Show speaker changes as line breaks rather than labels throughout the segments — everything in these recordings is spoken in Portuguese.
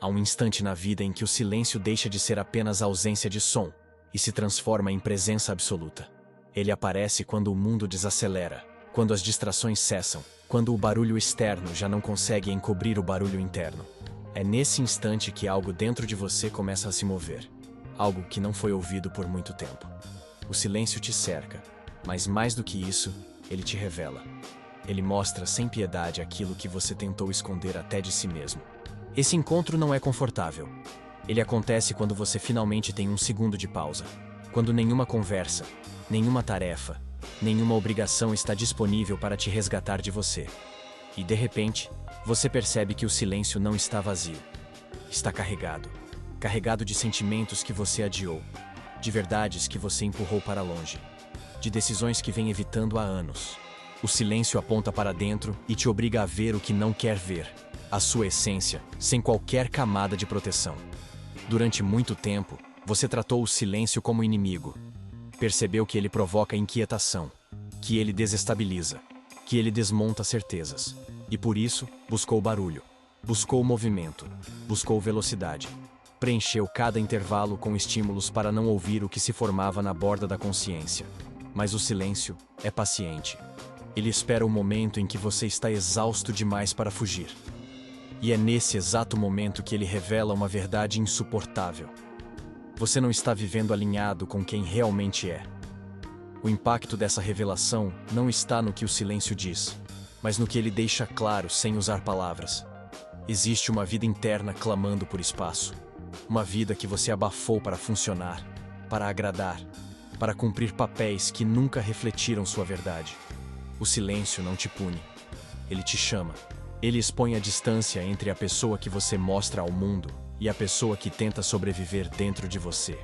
Há um instante na vida em que o silêncio deixa de ser apenas ausência de som e se transforma em presença absoluta. Ele aparece quando o mundo desacelera, quando as distrações cessam, quando o barulho externo já não consegue encobrir o barulho interno. É nesse instante que algo dentro de você começa a se mover. Algo que não foi ouvido por muito tempo. O silêncio te cerca, mas mais do que isso, ele te revela. Ele mostra sem piedade aquilo que você tentou esconder até de si mesmo. Esse encontro não é confortável. Ele acontece quando você finalmente tem um segundo de pausa. Quando nenhuma conversa, nenhuma tarefa, nenhuma obrigação está disponível para te resgatar de você. E de repente, você percebe que o silêncio não está vazio. Está carregado. Carregado de sentimentos que você adiou, de verdades que você empurrou para longe, de decisões que vem evitando há anos. O silêncio aponta para dentro e te obriga a ver o que não quer ver, a sua essência, sem qualquer camada de proteção. Durante muito tempo, você tratou o silêncio como inimigo. Percebeu que ele provoca inquietação, que ele desestabiliza, que ele desmonta certezas. E por isso, buscou barulho, buscou movimento, buscou velocidade. Preencheu cada intervalo com estímulos para não ouvir o que se formava na borda da consciência. Mas o silêncio é paciente. Ele espera o momento em que você está exausto demais para fugir. E é nesse exato momento que ele revela uma verdade insuportável. Você não está vivendo alinhado com quem realmente é. O impacto dessa revelação não está no que o silêncio diz, mas no que ele deixa claro sem usar palavras. Existe uma vida interna clamando por espaço. Uma vida que você abafou para funcionar, para agradar, para cumprir papéis que nunca refletiram sua verdade. O silêncio não te pune. Ele te chama. Ele expõe a distância entre a pessoa que você mostra ao mundo e a pessoa que tenta sobreviver dentro de você.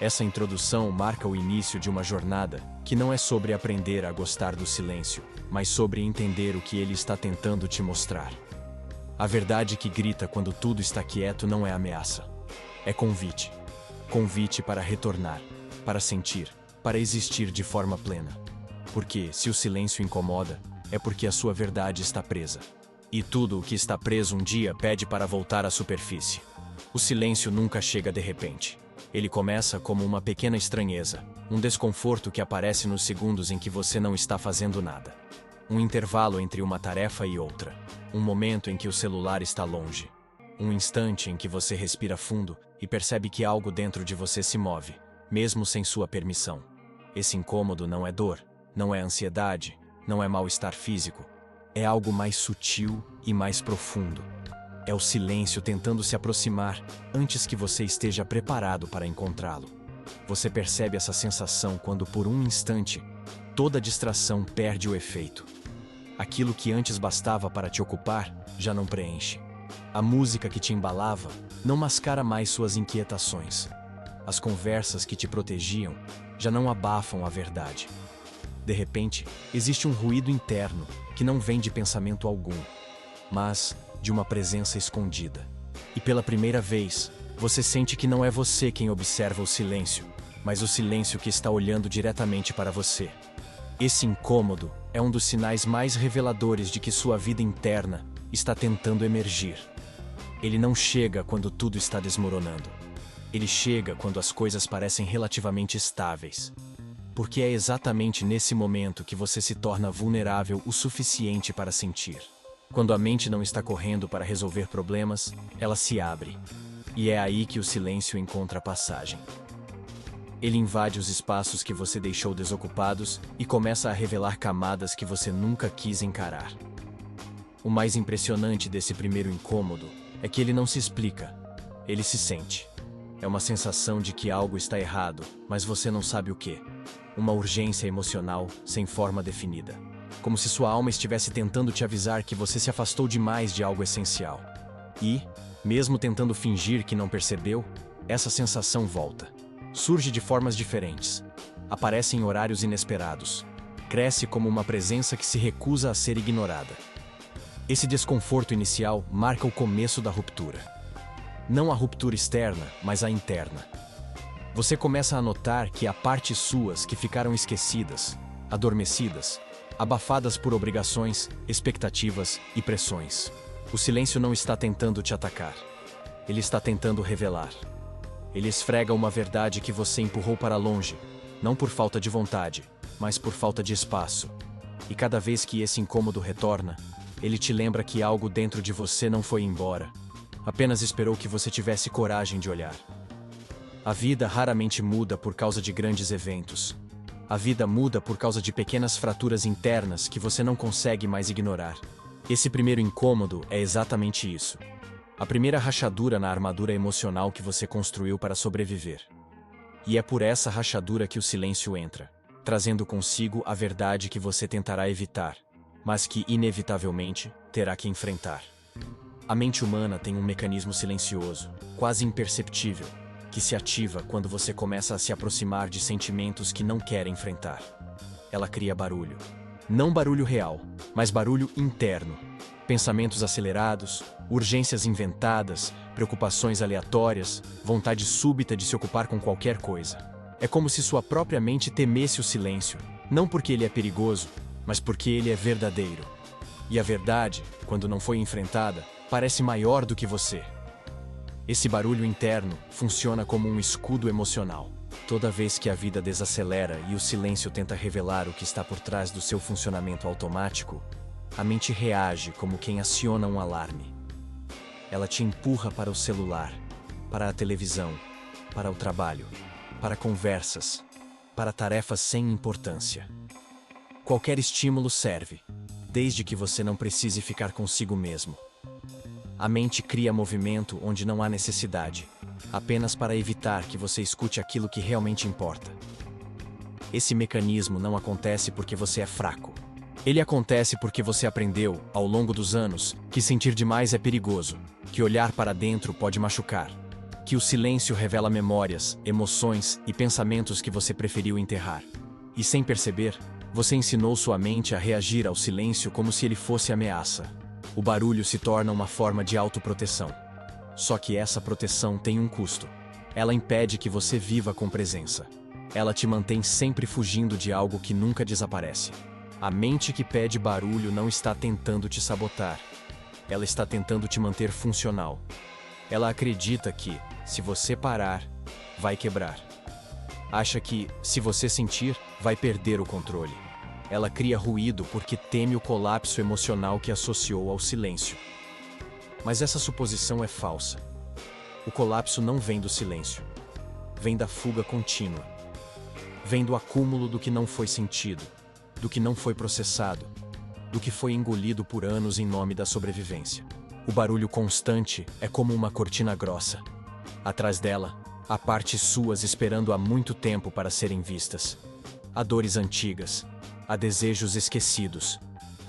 Essa introdução marca o início de uma jornada que não é sobre aprender a gostar do silêncio, mas sobre entender o que ele está tentando te mostrar. A verdade que grita quando tudo está quieto não é ameaça. É convite. Convite para retornar, para sentir, para existir de forma plena. Porque, se o silêncio incomoda, é porque a sua verdade está presa. E tudo o que está preso um dia pede para voltar à superfície. O silêncio nunca chega de repente. Ele começa como uma pequena estranheza, um desconforto que aparece nos segundos em que você não está fazendo nada. Um intervalo entre uma tarefa e outra. Um momento em que o celular está longe. Um instante em que você respira fundo e percebe que algo dentro de você se move, mesmo sem sua permissão. Esse incômodo não é dor, não é ansiedade, não é mal-estar físico. É algo mais sutil e mais profundo. É o silêncio tentando se aproximar antes que você esteja preparado para encontrá-lo. Você percebe essa sensação quando, por um instante, toda distração perde o efeito. Aquilo que antes bastava para te ocupar já não preenche. A música que te embalava não mascara mais suas inquietações. As conversas que te protegiam já não abafam a verdade. De repente, existe um ruído interno que não vem de pensamento algum, mas de uma presença escondida. E pela primeira vez, você sente que não é você quem observa o silêncio, mas o silêncio que está olhando diretamente para você. Esse incômodo é um dos sinais mais reveladores de que sua vida interna está tentando emergir. Ele não chega quando tudo está desmoronando. Ele chega quando as coisas parecem relativamente estáveis. Porque é exatamente nesse momento que você se torna vulnerável o suficiente para sentir. Quando a mente não está correndo para resolver problemas, ela se abre. E é aí que o silêncio encontra passagem. Ele invade os espaços que você deixou desocupados e começa a revelar camadas que você nunca quis encarar. O mais impressionante desse primeiro incômodo é que ele não se explica, ele se sente. É uma sensação de que algo está errado, mas você não sabe o quê. Uma urgência emocional sem forma definida. Como se sua alma estivesse tentando te avisar que você se afastou demais de algo essencial. E, mesmo tentando fingir que não percebeu, essa sensação volta. Surge de formas diferentes. Aparece em horários inesperados. Cresce como uma presença que se recusa a ser ignorada. Esse desconforto inicial marca o começo da ruptura. Não a ruptura externa, mas a interna. Você começa a notar que há partes suas que ficaram esquecidas, adormecidas, abafadas por obrigações, expectativas e pressões. O silêncio não está tentando te atacar. Ele está tentando revelar. Ele esfrega uma verdade que você empurrou para longe, não por falta de vontade, mas por falta de espaço. E cada vez que esse incômodo retorna, ele te lembra que algo dentro de você não foi embora. Apenas esperou que você tivesse coragem de olhar. A vida raramente muda por causa de grandes eventos. A vida muda por causa de pequenas fraturas internas que você não consegue mais ignorar. Esse primeiro incômodo é exatamente isso. A primeira rachadura na armadura emocional que você construiu para sobreviver. E é por essa rachadura que o silêncio entra, trazendo consigo a verdade que você tentará evitar, mas que, inevitavelmente, terá que enfrentar. A mente humana tem um mecanismo silencioso, quase imperceptível, que se ativa quando você começa a se aproximar de sentimentos que não quer enfrentar. Ela cria barulho. Não barulho real, mas barulho interno. Pensamentos acelerados, urgências inventadas, preocupações aleatórias, vontade súbita de se ocupar com qualquer coisa. É como se sua própria mente temesse o silêncio, não porque ele é perigoso, mas porque ele é verdadeiro. E a verdade, quando não foi enfrentada, parece maior do que você. Esse barulho interno funciona como um escudo emocional. Toda vez que a vida desacelera e o silêncio tenta revelar o que está por trás do seu funcionamento automático, a mente reage como quem aciona um alarme. Ela te empurra para o celular, para a televisão, para o trabalho, para conversas, para tarefas sem importância. Qualquer estímulo serve, desde que você não precise ficar consigo mesmo. A mente cria movimento onde não há necessidade, apenas para evitar que você escute aquilo que realmente importa. Esse mecanismo não acontece porque você é fraco. Ele acontece porque você aprendeu, ao longo dos anos, que sentir demais é perigoso, que olhar para dentro pode machucar, que o silêncio revela memórias, emoções e pensamentos que você preferiu enterrar. E sem perceber, você ensinou sua mente a reagir ao silêncio como se ele fosse ameaça. O barulho se torna uma forma de autoproteção. Só que essa proteção tem um custo. Ela impede que você viva com presença. Ela te mantém sempre fugindo de algo que nunca desaparece. A mente que pede barulho não está tentando te sabotar. Ela está tentando te manter funcional. Ela acredita que, se você parar, vai quebrar. Acha que, se você sentir, vai perder o controle. Ela cria ruído porque teme o colapso emocional que associou ao silêncio. Mas essa suposição é falsa. O colapso não vem do silêncio. Vem da fuga contínua. Vem do acúmulo do que não foi sentido, do que não foi processado, do que foi engolido por anos em nome da sobrevivência. O barulho constante é como uma cortina grossa. Atrás dela, há partes suas esperando há muito tempo para serem vistas. Há dores antigas, há desejos esquecidos,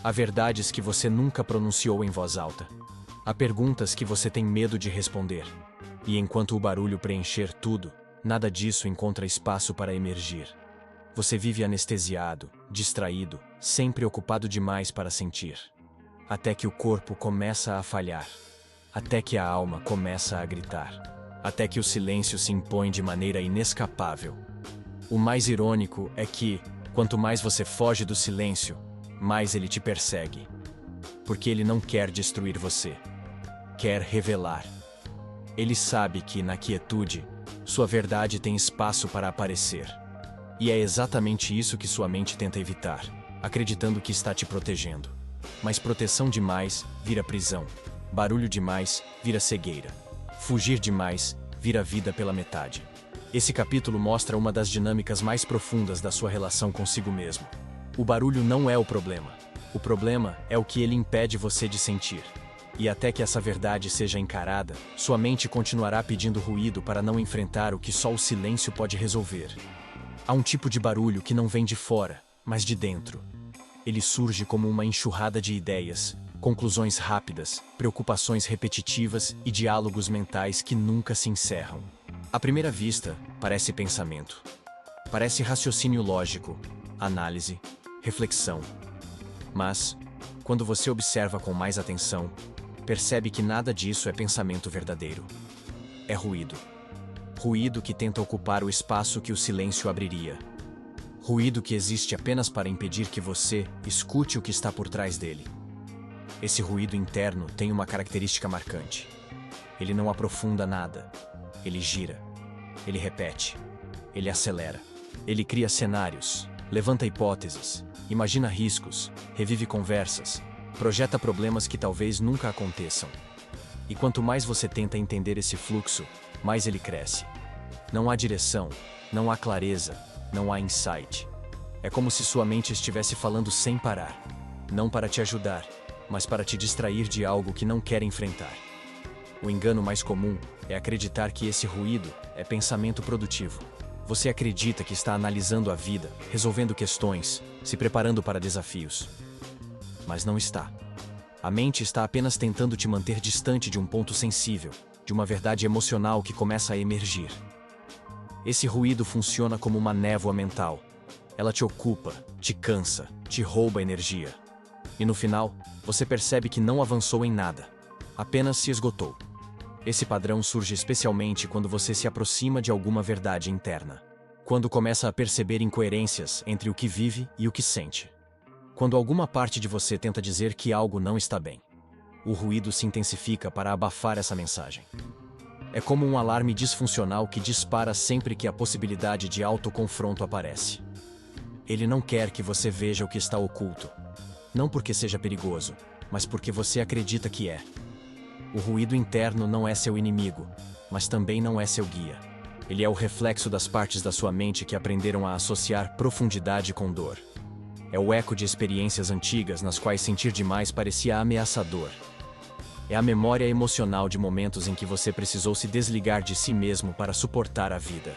há verdades que você nunca pronunciou em voz alta. Há perguntas que você tem medo de responder. E enquanto o barulho preencher tudo, nada disso encontra espaço para emergir. Você vive anestesiado, distraído, sempre ocupado demais para sentir. Até que o corpo começa a falhar. Até que a alma começa a gritar. Até que o silêncio se impõe de maneira inescapável. O mais irônico é que, quanto mais você foge do silêncio, mais ele te persegue. Porque ele não quer destruir você. Quer revelar. Ele sabe que, na quietude, sua verdade tem espaço para aparecer. E é exatamente isso que sua mente tenta evitar, acreditando que está te protegendo. Mas proteção demais vira prisão. Barulho demais vira cegueira. Fugir demais vira vida pela metade. Esse capítulo mostra uma das dinâmicas mais profundas da sua relação consigo mesmo. O barulho não é o problema. O problema é o que ele impede você de sentir. E até que essa verdade seja encarada, sua mente continuará pedindo ruído para não enfrentar o que só o silêncio pode resolver. Há um tipo de barulho que não vem de fora, mas de dentro. Ele surge como uma enxurrada de ideias, conclusões rápidas, preocupações repetitivas e diálogos mentais que nunca se encerram. À primeira vista, parece pensamento. Parece raciocínio lógico, análise, reflexão. Mas, quando você observa com mais atenção, percebe que nada disso é pensamento verdadeiro. É ruído. Ruído que tenta ocupar o espaço que o silêncio abriria. Ruído que existe apenas para impedir que você escute o que está por trás dele. Esse ruído interno tem uma característica marcante. Ele não aprofunda nada. Ele gira. Ele repete. Ele acelera. Ele cria cenários, levanta hipóteses, imagina riscos, revive conversas, projeta problemas que talvez nunca aconteçam. E quanto mais você tenta entender esse fluxo, mais ele cresce. Não há direção, não há clareza, não há insight. É como se sua mente estivesse falando sem parar. Não para te ajudar, mas para te distrair de algo que não quer enfrentar. O engano mais comum é acreditar que esse ruído é pensamento produtivo. Você acredita que está analisando a vida, resolvendo questões, se preparando para desafios. Mas não está. A mente está apenas tentando te manter distante de um ponto sensível, de uma verdade emocional que começa a emergir. Esse ruído funciona como uma névoa mental. Ela te ocupa, te cansa, te rouba energia. E no final, você percebe que não avançou em nada. Apenas se esgotou. Esse padrão surge especialmente quando você se aproxima de alguma verdade interna. Quando começa a perceber incoerências entre o que vive e o que sente. Quando alguma parte de você tenta dizer que algo não está bem. O ruído se intensifica para abafar essa mensagem. É como um alarme disfuncional que dispara sempre que a possibilidade de autoconfronto aparece. Ele não quer que você veja o que está oculto. Não porque seja perigoso, mas porque você acredita que é. O ruído interno não é seu inimigo, mas também não é seu guia. Ele é o reflexo das partes da sua mente que aprenderam a associar profundidade com dor. É o eco de experiências antigas nas quais sentir demais parecia ameaçador. É a memória emocional de momentos em que você precisou se desligar de si mesmo para suportar a vida.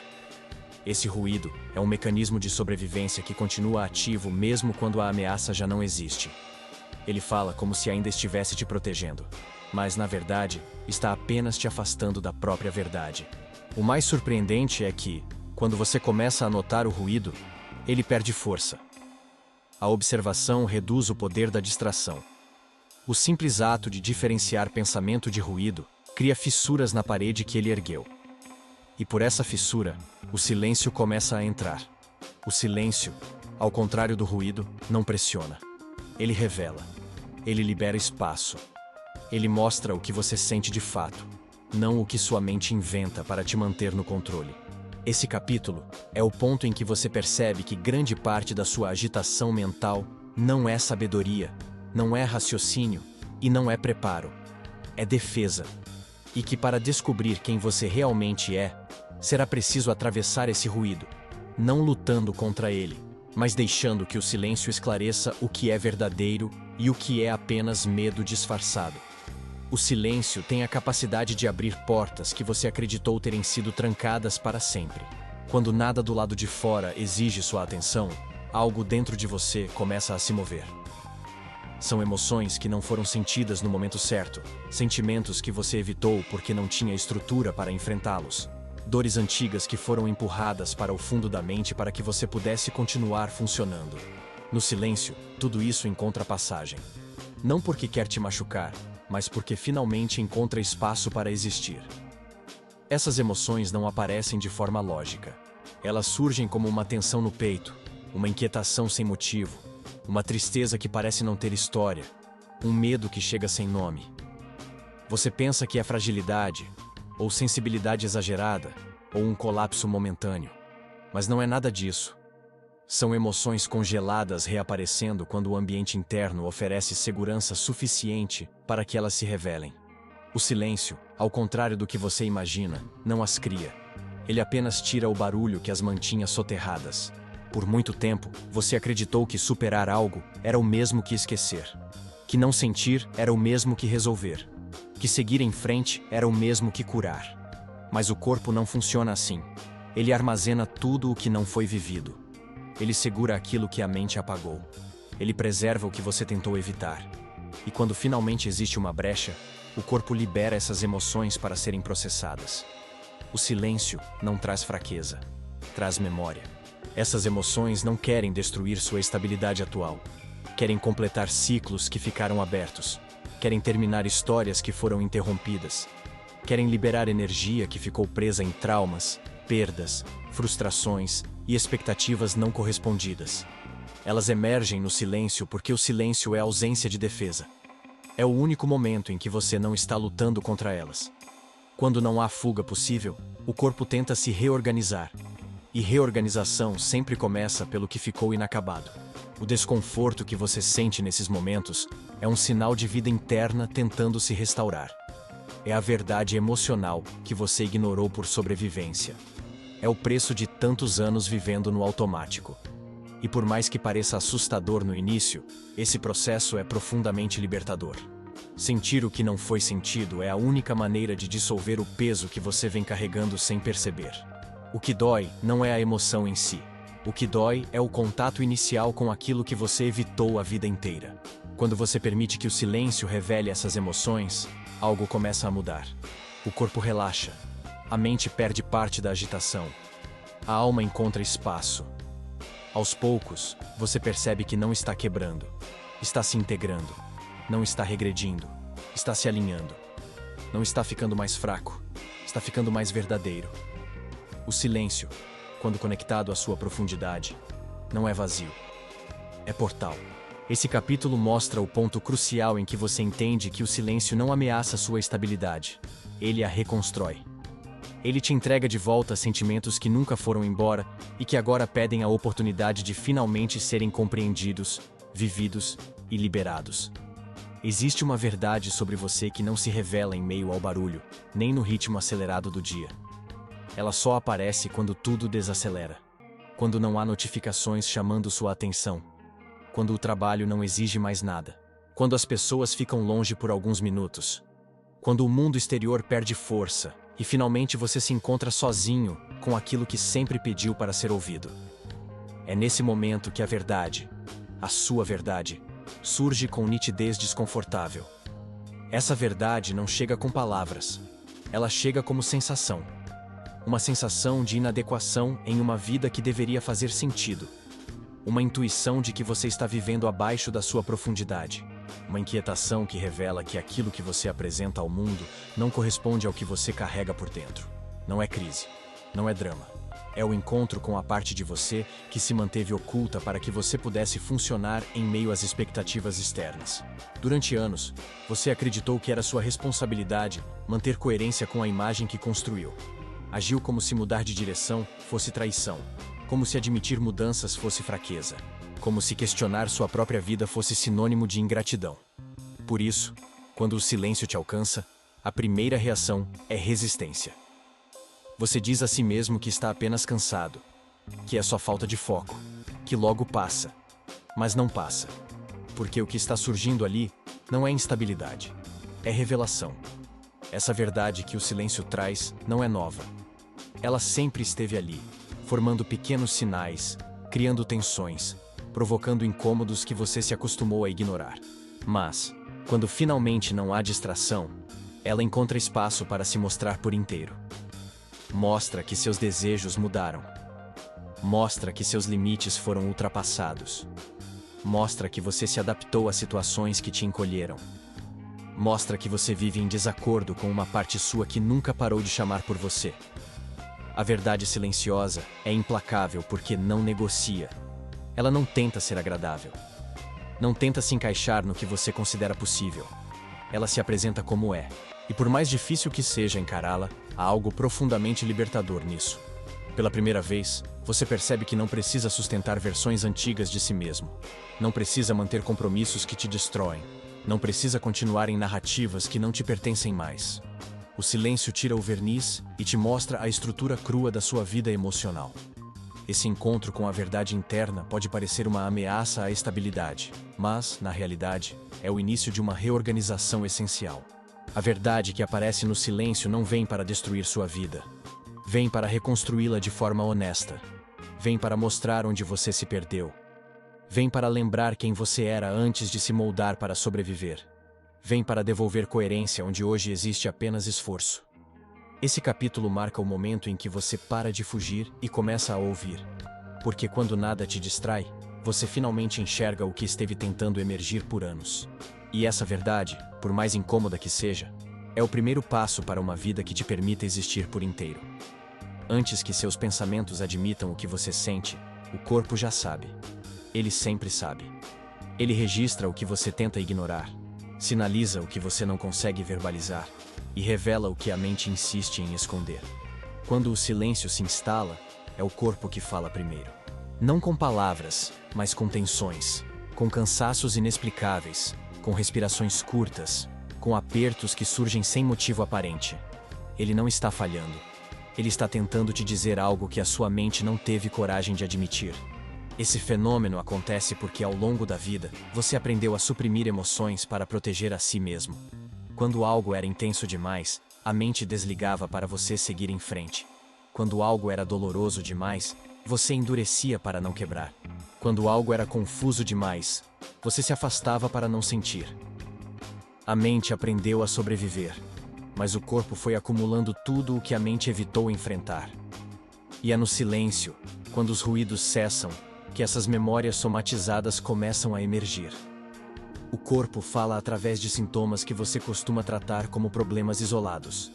Esse ruído é um mecanismo de sobrevivência que continua ativo mesmo quando a ameaça já não existe. Ele fala como se ainda estivesse te protegendo. Mas, na verdade, está apenas te afastando da própria verdade. O mais surpreendente é que, quando você começa a notar o ruído, ele perde força. A observação reduz o poder da distração. O simples ato de diferenciar pensamento de ruído cria fissuras na parede que ele ergueu. E por essa fissura, o silêncio começa a entrar. O silêncio, ao contrário do ruído, não pressiona. Ele revela. Ele libera espaço. Ele mostra o que você sente de fato, não o que sua mente inventa para te manter no controle. Esse capítulo é o ponto em que você percebe que grande parte da sua agitação mental não é sabedoria, não é raciocínio e não é preparo. É defesa. E que para descobrir quem você realmente é, será preciso atravessar esse ruído, não lutando contra ele, mas deixando que o silêncio esclareça o que é verdadeiro e o que é apenas medo disfarçado. O silêncio tem a capacidade de abrir portas que você acreditou terem sido trancadas para sempre. Quando nada do lado de fora exige sua atenção, algo dentro de você começa a se mover. São emoções que não foram sentidas no momento certo, sentimentos que você evitou porque não tinha estrutura para enfrentá-los, dores antigas que foram empurradas para o fundo da mente para que você pudesse continuar funcionando. No silêncio, tudo isso encontra passagem. Não porque quer te machucar, mas porque finalmente encontra espaço para existir. Essas emoções não aparecem de forma lógica. Elas surgem como uma tensão no peito, uma inquietação sem motivo, uma tristeza que parece não ter história, um medo que chega sem nome. Você pensa que é fragilidade, ou sensibilidade exagerada, ou um colapso momentâneo. Mas não é nada disso. São emoções congeladas reaparecendo quando o ambiente interno oferece segurança suficiente para que elas se revelem. O silêncio, ao contrário do que você imagina, não as cria. Ele apenas tira o barulho que as mantinha soterradas. Por muito tempo, você acreditou que superar algo era o mesmo que esquecer. Que não sentir era o mesmo que resolver. Que seguir em frente era o mesmo que curar. Mas o corpo não funciona assim. Ele armazena tudo o que não foi vivido. Ele segura aquilo que a mente apagou. Ele preserva o que você tentou evitar. E quando finalmente existe uma brecha, o corpo libera essas emoções para serem processadas. O silêncio não traz fraqueza, traz memória. Essas emoções não querem destruir sua estabilidade atual. Querem completar ciclos que ficaram abertos. Querem terminar histórias que foram interrompidas. Querem liberar energia que ficou presa em traumas, perdas, frustrações e expectativas não correspondidas. Elas emergem no silêncio porque o silêncio é ausência de defesa. É o único momento em que você não está lutando contra elas. Quando não há fuga possível, o corpo tenta se reorganizar. E reorganização sempre começa pelo que ficou inacabado. O desconforto que você sente nesses momentos é um sinal de vida interna tentando se restaurar. É a verdade emocional que você ignorou por sobrevivência. É o preço de tantos anos vivendo no automático. E por mais que pareça assustador no início, esse processo é profundamente libertador. Sentir o que não foi sentido é a única maneira de dissolver o peso que você vem carregando sem perceber. O que dói não é a emoção em si. O que dói é o contato inicial com aquilo que você evitou a vida inteira. Quando você permite que o silêncio revele essas emoções, algo começa a mudar. O corpo relaxa. A mente perde parte da agitação. A alma encontra espaço. Aos poucos, você percebe que não está quebrando. Está se integrando. Não está regredindo. Está se alinhando. Não está ficando mais fraco. Está ficando mais verdadeiro. O silêncio, quando conectado à sua profundidade, não é vazio. É portal. Esse capítulo mostra o ponto crucial em que você entende que o silêncio não ameaça sua estabilidade. Ele a reconstrói. Ele te entrega de volta sentimentos que nunca foram embora e que agora pedem a oportunidade de finalmente serem compreendidos, vividos e liberados. Existe uma verdade sobre você que não se revela em meio ao barulho, nem no ritmo acelerado do dia. Ela só aparece quando tudo desacelera. Quando não há notificações chamando sua atenção. Quando o trabalho não exige mais nada. Quando as pessoas ficam longe por alguns minutos. Quando o mundo exterior perde força e finalmente você se encontra sozinho com aquilo que sempre pediu para ser ouvido. É nesse momento que a verdade, a sua verdade, surge com nitidez desconfortável. Essa verdade não chega com palavras. Ela chega como sensação. Uma sensação de inadequação em uma vida que deveria fazer sentido. Uma intuição de que você está vivendo abaixo da sua profundidade. Uma inquietação que revela que aquilo que você apresenta ao mundo não corresponde ao que você carrega por dentro. Não é crise. Não é drama. É o encontro com a parte de você que se manteve oculta para que você pudesse funcionar em meio às expectativas externas. Durante anos, você acreditou que era sua responsabilidade manter coerência com a imagem que construiu. Agiu como se mudar de direção fosse traição, como se admitir mudanças fosse fraqueza, como se questionar sua própria vida fosse sinônimo de ingratidão. Por isso, quando o silêncio te alcança, a primeira reação é resistência. Você diz a si mesmo que está apenas cansado, que é só falta de foco, que logo passa. Mas não passa, porque o que está surgindo ali não é instabilidade, é revelação. Essa verdade que o silêncio traz não é nova. Ela sempre esteve ali, formando pequenos sinais, criando tensões, provocando incômodos que você se acostumou a ignorar. Mas, quando finalmente não há distração, ela encontra espaço para se mostrar por inteiro. Mostra que seus desejos mudaram. Mostra que seus limites foram ultrapassados. Mostra que você se adaptou a situações que te encolheram. Mostra que você vive em desacordo com uma parte sua que nunca parou de chamar por você. A verdade silenciosa é implacável porque não negocia. Ela não tenta ser agradável. Não tenta se encaixar no que você considera possível. Ela se apresenta como é. E por mais difícil que seja encará-la, há algo profundamente libertador nisso. Pela primeira vez, você percebe que não precisa sustentar versões antigas de si mesmo. Não precisa manter compromissos que te destroem. Não precisa continuar em narrativas que não te pertencem mais. O silêncio tira o verniz e te mostra a estrutura crua da sua vida emocional. Esse encontro com a verdade interna pode parecer uma ameaça à estabilidade, mas, na realidade, é o início de uma reorganização essencial. A verdade que aparece no silêncio não vem para destruir sua vida. Vem para reconstruí-la de forma honesta. Vem para mostrar onde você se perdeu. Vem para lembrar quem você era antes de se moldar para sobreviver. Vem para devolver coerência onde hoje existe apenas esforço. Esse capítulo marca o momento em que você para de fugir e começa a ouvir. Porque quando nada te distrai, você finalmente enxerga o que esteve tentando emergir por anos. E essa verdade, por mais incômoda que seja, é o primeiro passo para uma vida que te permita existir por inteiro. Antes que seus pensamentos admitam o que você sente, o corpo já sabe. Ele sempre sabe. Ele registra o que você tenta ignorar, sinaliza o que você não consegue verbalizar, e revela o que a mente insiste em esconder. Quando o silêncio se instala, é o corpo que fala primeiro. Não com palavras, mas com tensões, com cansaços inexplicáveis, com respirações curtas, com apertos que surgem sem motivo aparente. Ele não está falhando. Ele está tentando te dizer algo que a sua mente não teve coragem de admitir. Esse fenômeno acontece porque ao longo da vida, você aprendeu a suprimir emoções para proteger a si mesmo. Quando algo era intenso demais, a mente desligava para você seguir em frente. Quando algo era doloroso demais, você endurecia para não quebrar. Quando algo era confuso demais, você se afastava para não sentir. A mente aprendeu a sobreviver, mas o corpo foi acumulando tudo o que a mente evitou enfrentar. E é no silêncio, quando os ruídos cessam, que essas memórias somatizadas começam a emergir. O corpo fala através de sintomas que você costuma tratar como problemas isolados.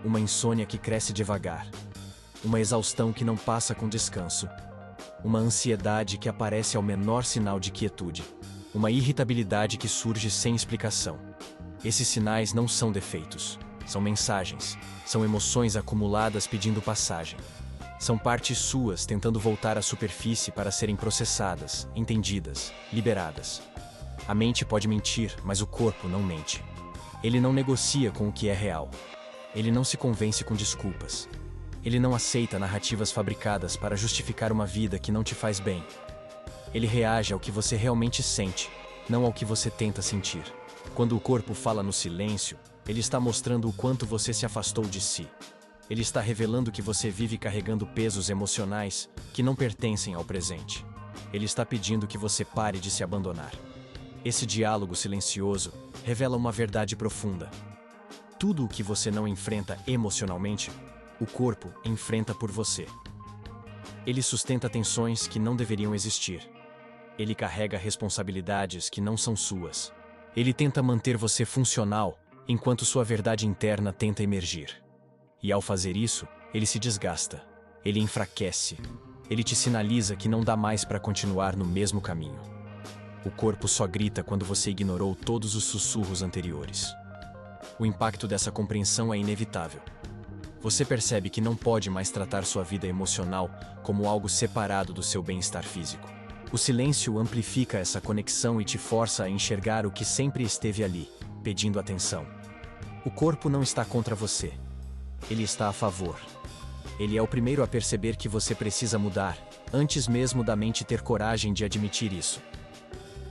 Uma insônia que cresce devagar. Uma exaustão que não passa com descanso. Uma ansiedade que aparece ao menor sinal de quietude. Uma irritabilidade que surge sem explicação. Esses sinais não são defeitos, são mensagens, são emoções acumuladas pedindo passagem. São partes suas tentando voltar à superfície para serem processadas, entendidas, liberadas. A mente pode mentir, mas o corpo não mente. Ele não negocia com o que é real. Ele não se convence com desculpas. Ele não aceita narrativas fabricadas para justificar uma vida que não te faz bem. Ele reage ao que você realmente sente, não ao que você tenta sentir. Quando o corpo fala no silêncio, ele está mostrando o quanto você se afastou de si. Ele está revelando que você vive carregando pesos emocionais que não pertencem ao presente. Ele está pedindo que você pare de se abandonar. Esse diálogo silencioso revela uma verdade profunda. Tudo o que você não enfrenta emocionalmente, o corpo enfrenta por você. Ele sustenta tensões que não deveriam existir. Ele carrega responsabilidades que não são suas. Ele tenta manter você funcional, enquanto sua verdade interna tenta emergir. E ao fazer isso, ele se desgasta. Ele enfraquece. Ele te sinaliza que não dá mais para continuar no mesmo caminho. O corpo só grita quando você ignorou todos os sussurros anteriores. O impacto dessa compreensão é inevitável. Você percebe que não pode mais tratar sua vida emocional como algo separado do seu bem-estar físico. O silêncio amplifica essa conexão e te força a enxergar o que sempre esteve ali, pedindo atenção. O corpo não está contra você. Ele está a favor. Ele é o primeiro a perceber que você precisa mudar, antes mesmo da mente ter coragem de admitir isso.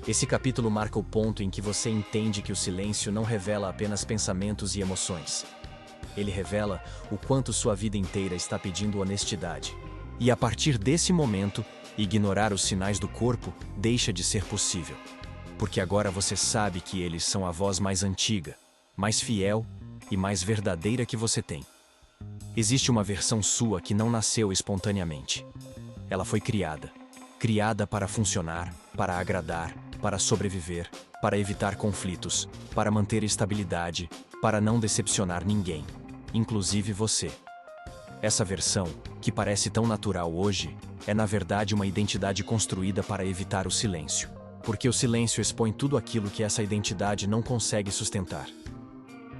Esse capítulo marca o ponto em que você entende que o silêncio não revela apenas pensamentos e emoções. Ele revela o quanto sua vida inteira está pedindo honestidade. E a partir desse momento, ignorar os sinais do corpo deixa de ser possível. Porque agora você sabe que eles são a voz mais antiga, mais fiel e mais verdadeira que você tem. Existe uma versão sua que não nasceu espontaneamente. Ela foi criada. Criada para funcionar, para agradar, para sobreviver, para evitar conflitos, para manter estabilidade, para não decepcionar ninguém, inclusive você. Essa versão, que parece tão natural hoje, é na verdade uma identidade construída para evitar o silêncio. Porque o silêncio expõe tudo aquilo que essa identidade não consegue sustentar.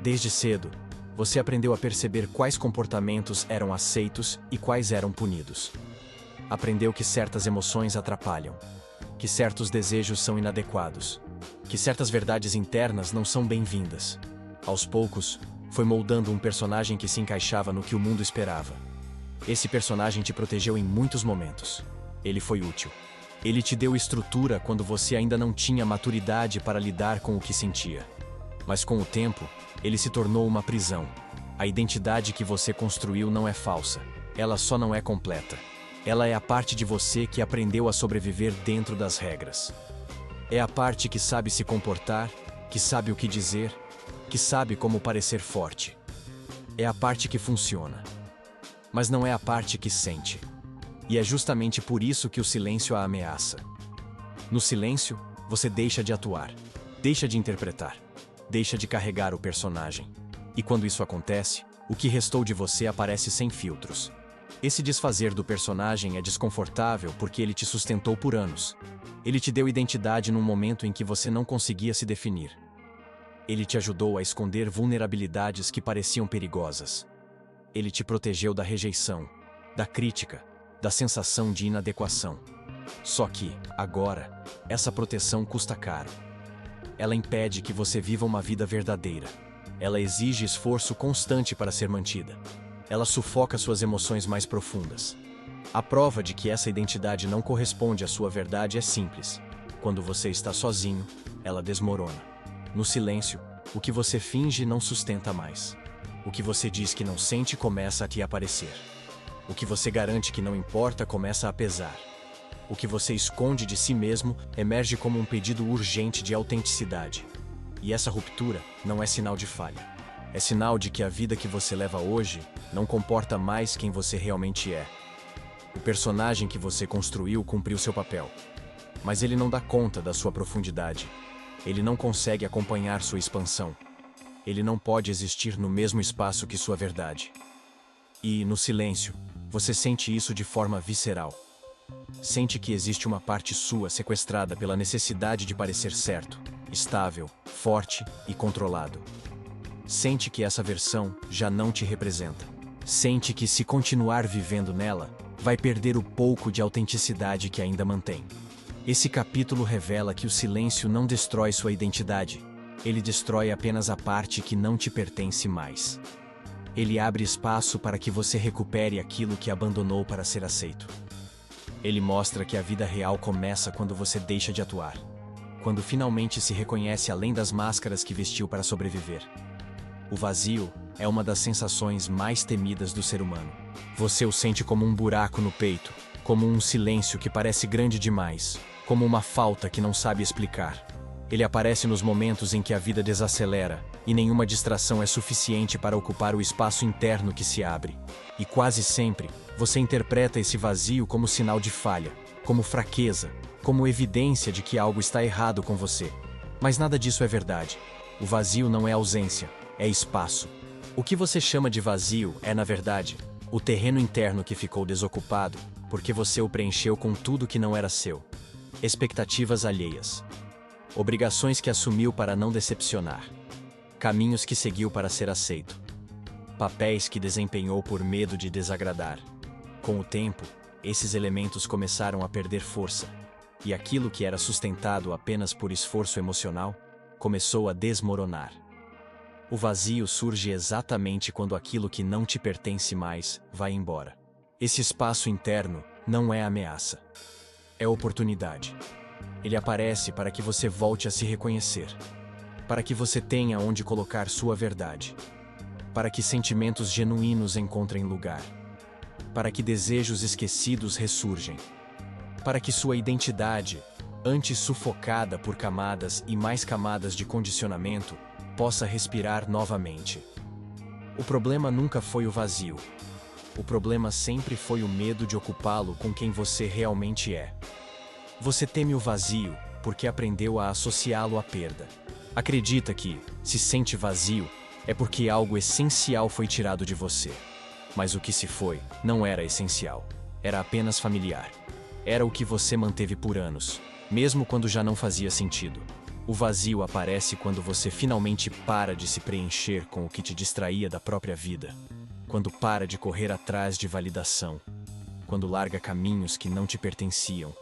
Desde cedo, você aprendeu a perceber quais comportamentos eram aceitos e quais eram punidos. Aprendeu que certas emoções atrapalham, que certos desejos são inadequados, que certas verdades internas não são bem-vindas. Aos poucos, foi moldando um personagem que se encaixava no que o mundo esperava. Esse personagem te protegeu em muitos momentos. Ele foi útil. Ele te deu estrutura quando você ainda não tinha maturidade para lidar com o que sentia. Mas com o tempo, ele se tornou uma prisão. A identidade que você construiu não é falsa. Ela só não é completa. Ela é a parte de você que aprendeu a sobreviver dentro das regras. É a parte que sabe se comportar, que sabe o que dizer, que sabe como parecer forte. É a parte que funciona. Mas não é a parte que sente. E é justamente por isso que o silêncio a ameaça. No silêncio, você deixa de atuar, deixa de interpretar, deixa de carregar o personagem. E quando isso acontece, o que restou de você aparece sem filtros. Esse desfazer do personagem é desconfortável porque ele te sustentou por anos. Ele te deu identidade num momento em que você não conseguia se definir. Ele te ajudou a esconder vulnerabilidades que pareciam perigosas. Ele te protegeu da rejeição, da crítica, da sensação de inadequação. Só que, agora, essa proteção custa caro. Ela impede que você viva uma vida verdadeira. Ela exige esforço constante para ser mantida. Ela sufoca suas emoções mais profundas. A prova de que essa identidade não corresponde à sua verdade é simples. Quando você está sozinho, ela desmorona. No silêncio, o que você finge não sustenta mais. O que você diz que não sente começa a te aparecer. O que você garante que não importa começa a pesar. O que você esconde de si mesmo emerge como um pedido urgente de autenticidade. E essa ruptura não é sinal de falha. É sinal de que a vida que você leva hoje não comporta mais quem você realmente é. O personagem que você construiu cumpriu seu papel. Mas ele não dá conta da sua profundidade. Ele não consegue acompanhar sua expansão. Ele não pode existir no mesmo espaço que sua verdade. E, no silêncio, você sente isso de forma visceral. Sente que existe uma parte sua sequestrada pela necessidade de parecer certo, estável, forte e controlado. Sente que essa versão já não te representa. Sente que, se continuar vivendo nela, vai perder o pouco de autenticidade que ainda mantém. Esse capítulo revela que o silêncio não destrói sua identidade. Ele destrói apenas a parte que não te pertence mais. Ele abre espaço para que você recupere aquilo que abandonou para ser aceito. Ele mostra que a vida real começa quando você deixa de atuar. Quando finalmente se reconhece além das máscaras que vestiu para sobreviver. O vazio é uma das sensações mais temidas do ser humano. Você o sente como um buraco no peito, como um silêncio que parece grande demais, como uma falta que não sabe explicar. Ele aparece nos momentos em que a vida desacelera e nenhuma distração é suficiente para ocupar o espaço interno que se abre. E quase sempre, você interpreta esse vazio como sinal de falha, como fraqueza, como evidência de que algo está errado com você. Mas nada disso é verdade. O vazio não é ausência, é espaço. O que você chama de vazio é, na verdade, o terreno interno que ficou desocupado porque você o preencheu com tudo que não era seu. Expectativas alheias. Obrigações que assumiu para não decepcionar. Caminhos que seguiu para ser aceito. Papéis que desempenhou por medo de desagradar. Com o tempo, esses elementos começaram a perder força, e aquilo que era sustentado apenas por esforço emocional começou a desmoronar. O vazio surge exatamente quando aquilo que não te pertence mais vai embora. Esse espaço interno não é ameaça. É oportunidade. Ele aparece para que você volte a se reconhecer, para que você tenha onde colocar sua verdade, para que sentimentos genuínos encontrem lugar, para que desejos esquecidos ressurgem, para que sua identidade, antes sufocada por camadas e mais camadas de condicionamento, possa respirar novamente. O problema nunca foi o vazio. O problema sempre foi o medo de ocupá-lo com quem você realmente é. Você teme o vazio porque aprendeu a associá-lo à perda. Acredita que, se sente vazio, é porque algo essencial foi tirado de você. Mas o que se foi não era essencial. Era apenas familiar. Era o que você manteve por anos, mesmo quando já não fazia sentido. O vazio aparece quando você finalmente para de se preencher com o que te distraía da própria vida. Quando para de correr atrás de validação. Quando larga caminhos que não te pertenciam.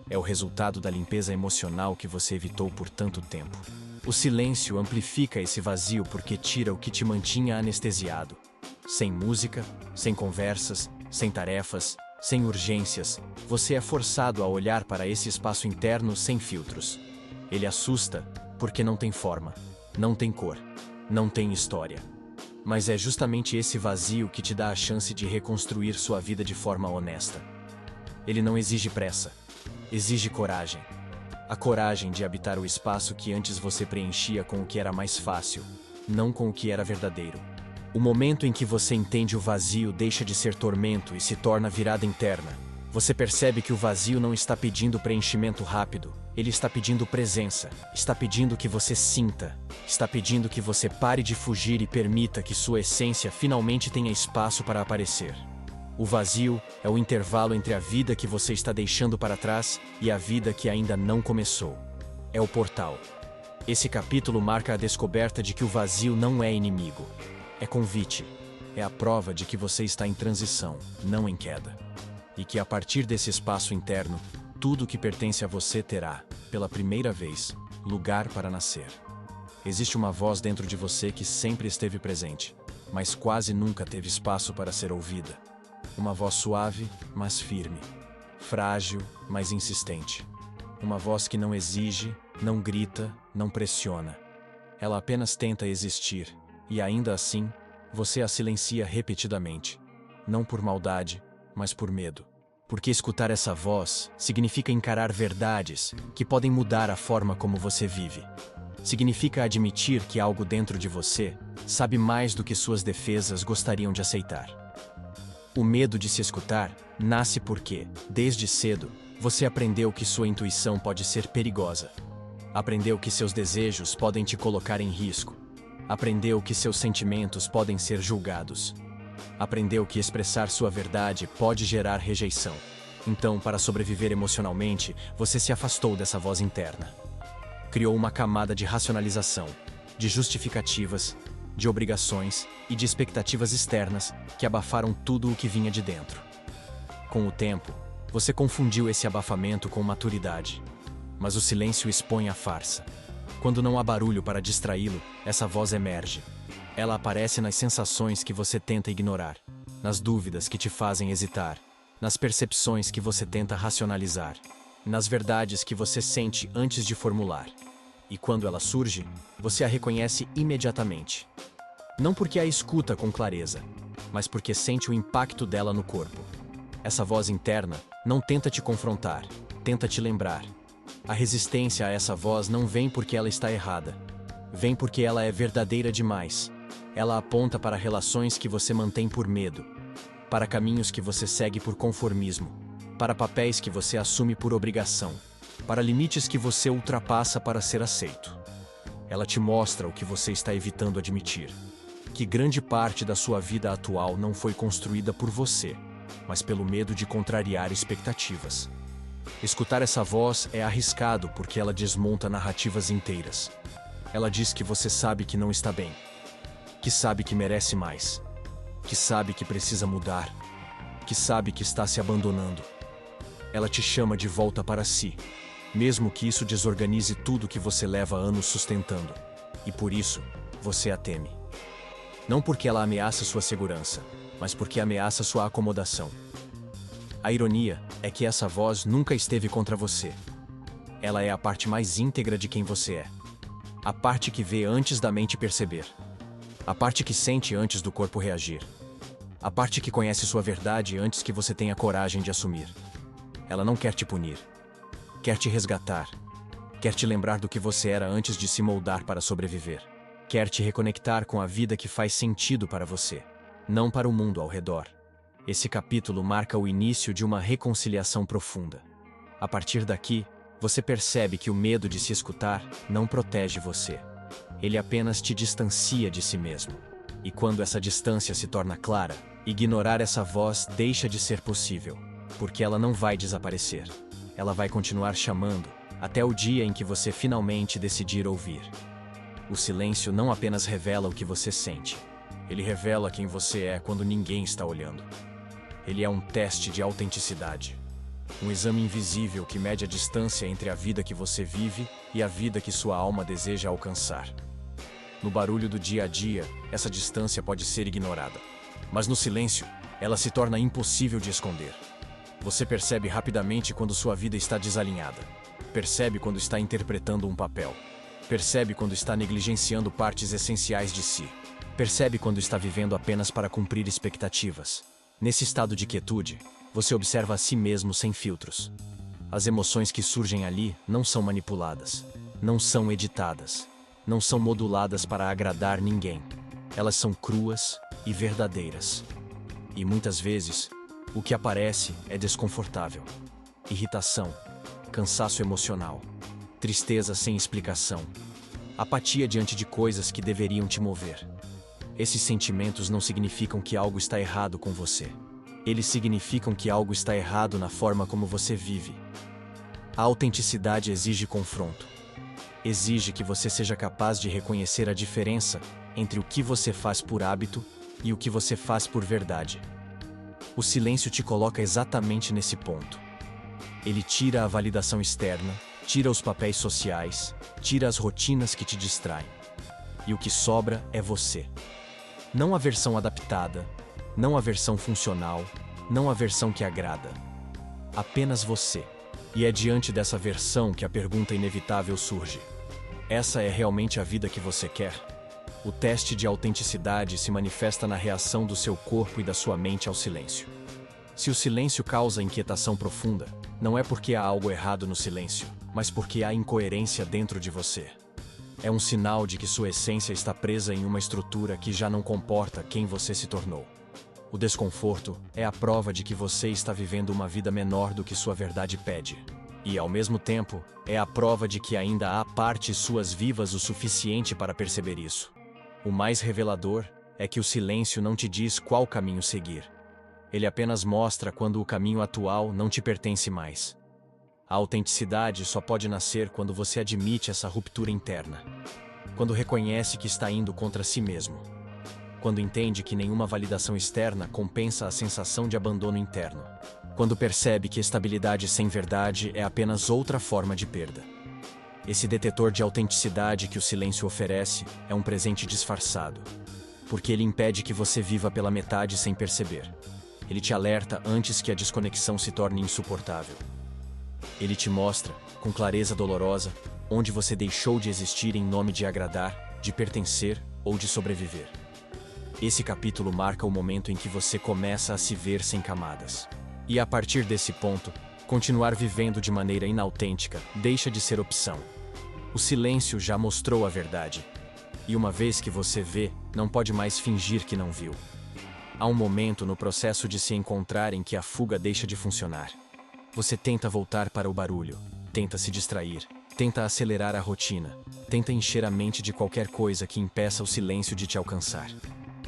É o resultado da limpeza emocional que você evitou por tanto tempo. O silêncio amplifica esse vazio porque tira o que te mantinha anestesiado. Sem música, sem conversas, sem tarefas, sem urgências, você é forçado a olhar para esse espaço interno sem filtros. Ele assusta porque não tem forma, não tem cor, não tem história. Mas é justamente esse vazio que te dá a chance de reconstruir sua vida de forma honesta. Ele não exige pressa. Exige coragem. A coragem de habitar o espaço que antes você preenchia com o que era mais fácil, não com o que era verdadeiro. O momento em que você entende o vazio deixa de ser tormento e se torna virada interna. Você percebe que o vazio não está pedindo preenchimento rápido, ele está pedindo presença, está pedindo que você sinta, está pedindo que você pare de fugir e permita que sua essência finalmente tenha espaço para aparecer. O vazio é o intervalo entre a vida que você está deixando para trás e a vida que ainda não começou. É o portal. Esse capítulo marca a descoberta de que o vazio não é inimigo. É convite. É a prova de que você está em transição, não em queda. E que a partir desse espaço interno, tudo que pertence a você terá, pela primeira vez, lugar para nascer. Existe uma voz dentro de você que sempre esteve presente, mas quase nunca teve espaço para ser ouvida. Uma voz suave, mas firme. Frágil, mas insistente. Uma voz que não exige, não grita, não pressiona. Ela apenas tenta existir, e ainda assim, você a silencia repetidamente. Não por maldade, mas por medo. Porque escutar essa voz significa encarar verdades que podem mudar a forma como você vive. Significa admitir que algo dentro de você sabe mais do que suas defesas gostariam de aceitar. O medo de se escutar nasce porque, desde cedo, você aprendeu que sua intuição pode ser perigosa. Aprendeu que seus desejos podem te colocar em risco. Aprendeu que seus sentimentos podem ser julgados. Aprendeu que expressar sua verdade pode gerar rejeição. Então, para sobreviver emocionalmente, você se afastou dessa voz interna. Criou uma camada de racionalização, de justificativas, de obrigações e de expectativas externas que abafaram tudo o que vinha de dentro. Com o tempo, você confundiu esse abafamento com maturidade. Mas o silêncio expõe a farsa. Quando não há barulho para distraí-lo, essa voz emerge. Ela aparece nas sensações que você tenta ignorar, nas dúvidas que te fazem hesitar, nas percepções que você tenta racionalizar, nas verdades que você sente antes de formular. E quando ela surge, você a reconhece imediatamente. Não porque a escuta com clareza, mas porque sente o impacto dela no corpo. Essa voz interna não tenta te confrontar, tenta te lembrar. A resistência a essa voz não vem porque ela está errada. Vem porque ela é verdadeira demais. Ela aponta para relações que você mantém por medo, para caminhos que você segue por conformismo, para papéis que você assume por obrigação, para limites que você ultrapassa para ser aceito. Ela te mostra o que você está evitando admitir, que grande parte da sua vida atual não foi construída por você, mas pelo medo de contrariar expectativas. Escutar essa voz é arriscado porque ela desmonta narrativas inteiras. Ela diz que você sabe que não está bem, que sabe que merece mais, que sabe que precisa mudar, que sabe que está se abandonando. Ela te chama de volta para si, mesmo que isso desorganize tudo que você leva anos sustentando. E por isso, você a teme. Não porque ela ameaça sua segurança, mas porque ameaça sua acomodação. A ironia é que essa voz nunca esteve contra você. Ela é a parte mais íntegra de quem você é. A parte que vê antes da mente perceber. A parte que sente antes do corpo reagir. A parte que conhece sua verdade antes que você tenha coragem de assumir. Ela não quer te punir. Quer te resgatar. Quer te lembrar do que você era antes de se moldar para sobreviver. Quer te reconectar com a vida que faz sentido para você, não para o mundo ao redor. Esse capítulo marca o início de uma reconciliação profunda. A partir daqui, você percebe que o medo de se escutar não protege você. Ele apenas te distancia de si mesmo. E quando essa distância se torna clara, ignorar essa voz deixa de ser possível, porque ela não vai desaparecer. Ela vai continuar chamando, até o dia em que você finalmente decidir ouvir. O silêncio não apenas revela o que você sente. Ele revela quem você é quando ninguém está olhando. Ele é um teste de autenticidade. Um exame invisível que mede a distância entre a vida que você vive e a vida que sua alma deseja alcançar. No barulho do dia a dia, essa distância pode ser ignorada. Mas no silêncio, ela se torna impossível de esconder. Você percebe rapidamente quando sua vida está desalinhada. Percebe quando está interpretando um papel. Percebe quando está negligenciando partes essenciais de si. Percebe quando está vivendo apenas para cumprir expectativas. Nesse estado de quietude, você observa a si mesmo sem filtros. As emoções que surgem ali não são manipuladas, não são editadas, não são moduladas para agradar ninguém. Elas são cruas e verdadeiras. E muitas vezes, o que aparece é desconfortável. Irritação, cansaço emocional, tristeza sem explicação, apatia diante de coisas que deveriam te mover. Esses sentimentos não significam que algo está errado com você. Eles significam que algo está errado na forma como você vive. A autenticidade exige confronto. exige que você seja capaz de reconhecer a diferença entre o que você faz por hábito e o que você faz por verdade. O silêncio te coloca exatamente nesse ponto. Ele tira a validação externa, tira os papéis sociais, tira as rotinas que te distraem. E o que sobra é você. Não a versão adaptada, não a versão funcional, não a versão que agrada. Apenas você. E é diante dessa versão que a pergunta inevitável surge: essa é realmente a vida que você quer? O teste de autenticidade se manifesta na reação do seu corpo e da sua mente ao silêncio. Se o silêncio causa inquietação profunda, não é porque há algo errado no silêncio, mas porque há incoerência dentro de você. É um sinal de que sua essência está presa em uma estrutura que já não comporta quem você se tornou. O desconforto é a prova de que você está vivendo uma vida menor do que sua verdade pede. E, ao mesmo tempo, é a prova de que ainda há partes suas vivas o suficiente para perceber isso. O mais revelador é que o silêncio não te diz qual caminho seguir. Ele apenas mostra quando o caminho atual não te pertence mais. A autenticidade só pode nascer quando você admite essa ruptura interna. Quando reconhece que está indo contra si mesmo. Quando entende que nenhuma validação externa compensa a sensação de abandono interno. Quando percebe que estabilidade sem verdade é apenas outra forma de perda. Esse detetor de autenticidade que o silêncio oferece é um presente disfarçado, porque ele impede que você viva pela metade sem perceber. Ele te alerta antes que a desconexão se torne insuportável. Ele te mostra, com clareza dolorosa, onde você deixou de existir em nome de agradar, de pertencer ou de sobreviver. Esse capítulo marca o momento em que você começa a se ver sem camadas. E a partir desse ponto, continuar vivendo de maneira inautêntica deixa de ser opção. O silêncio já mostrou a verdade. E uma vez que você vê, não pode mais fingir que não viu. Há um momento no processo de se encontrar em que a fuga deixa de funcionar. Você tenta voltar para o barulho, tenta se distrair, tenta acelerar a rotina, tenta encher a mente de qualquer coisa que impeça o silêncio de te alcançar.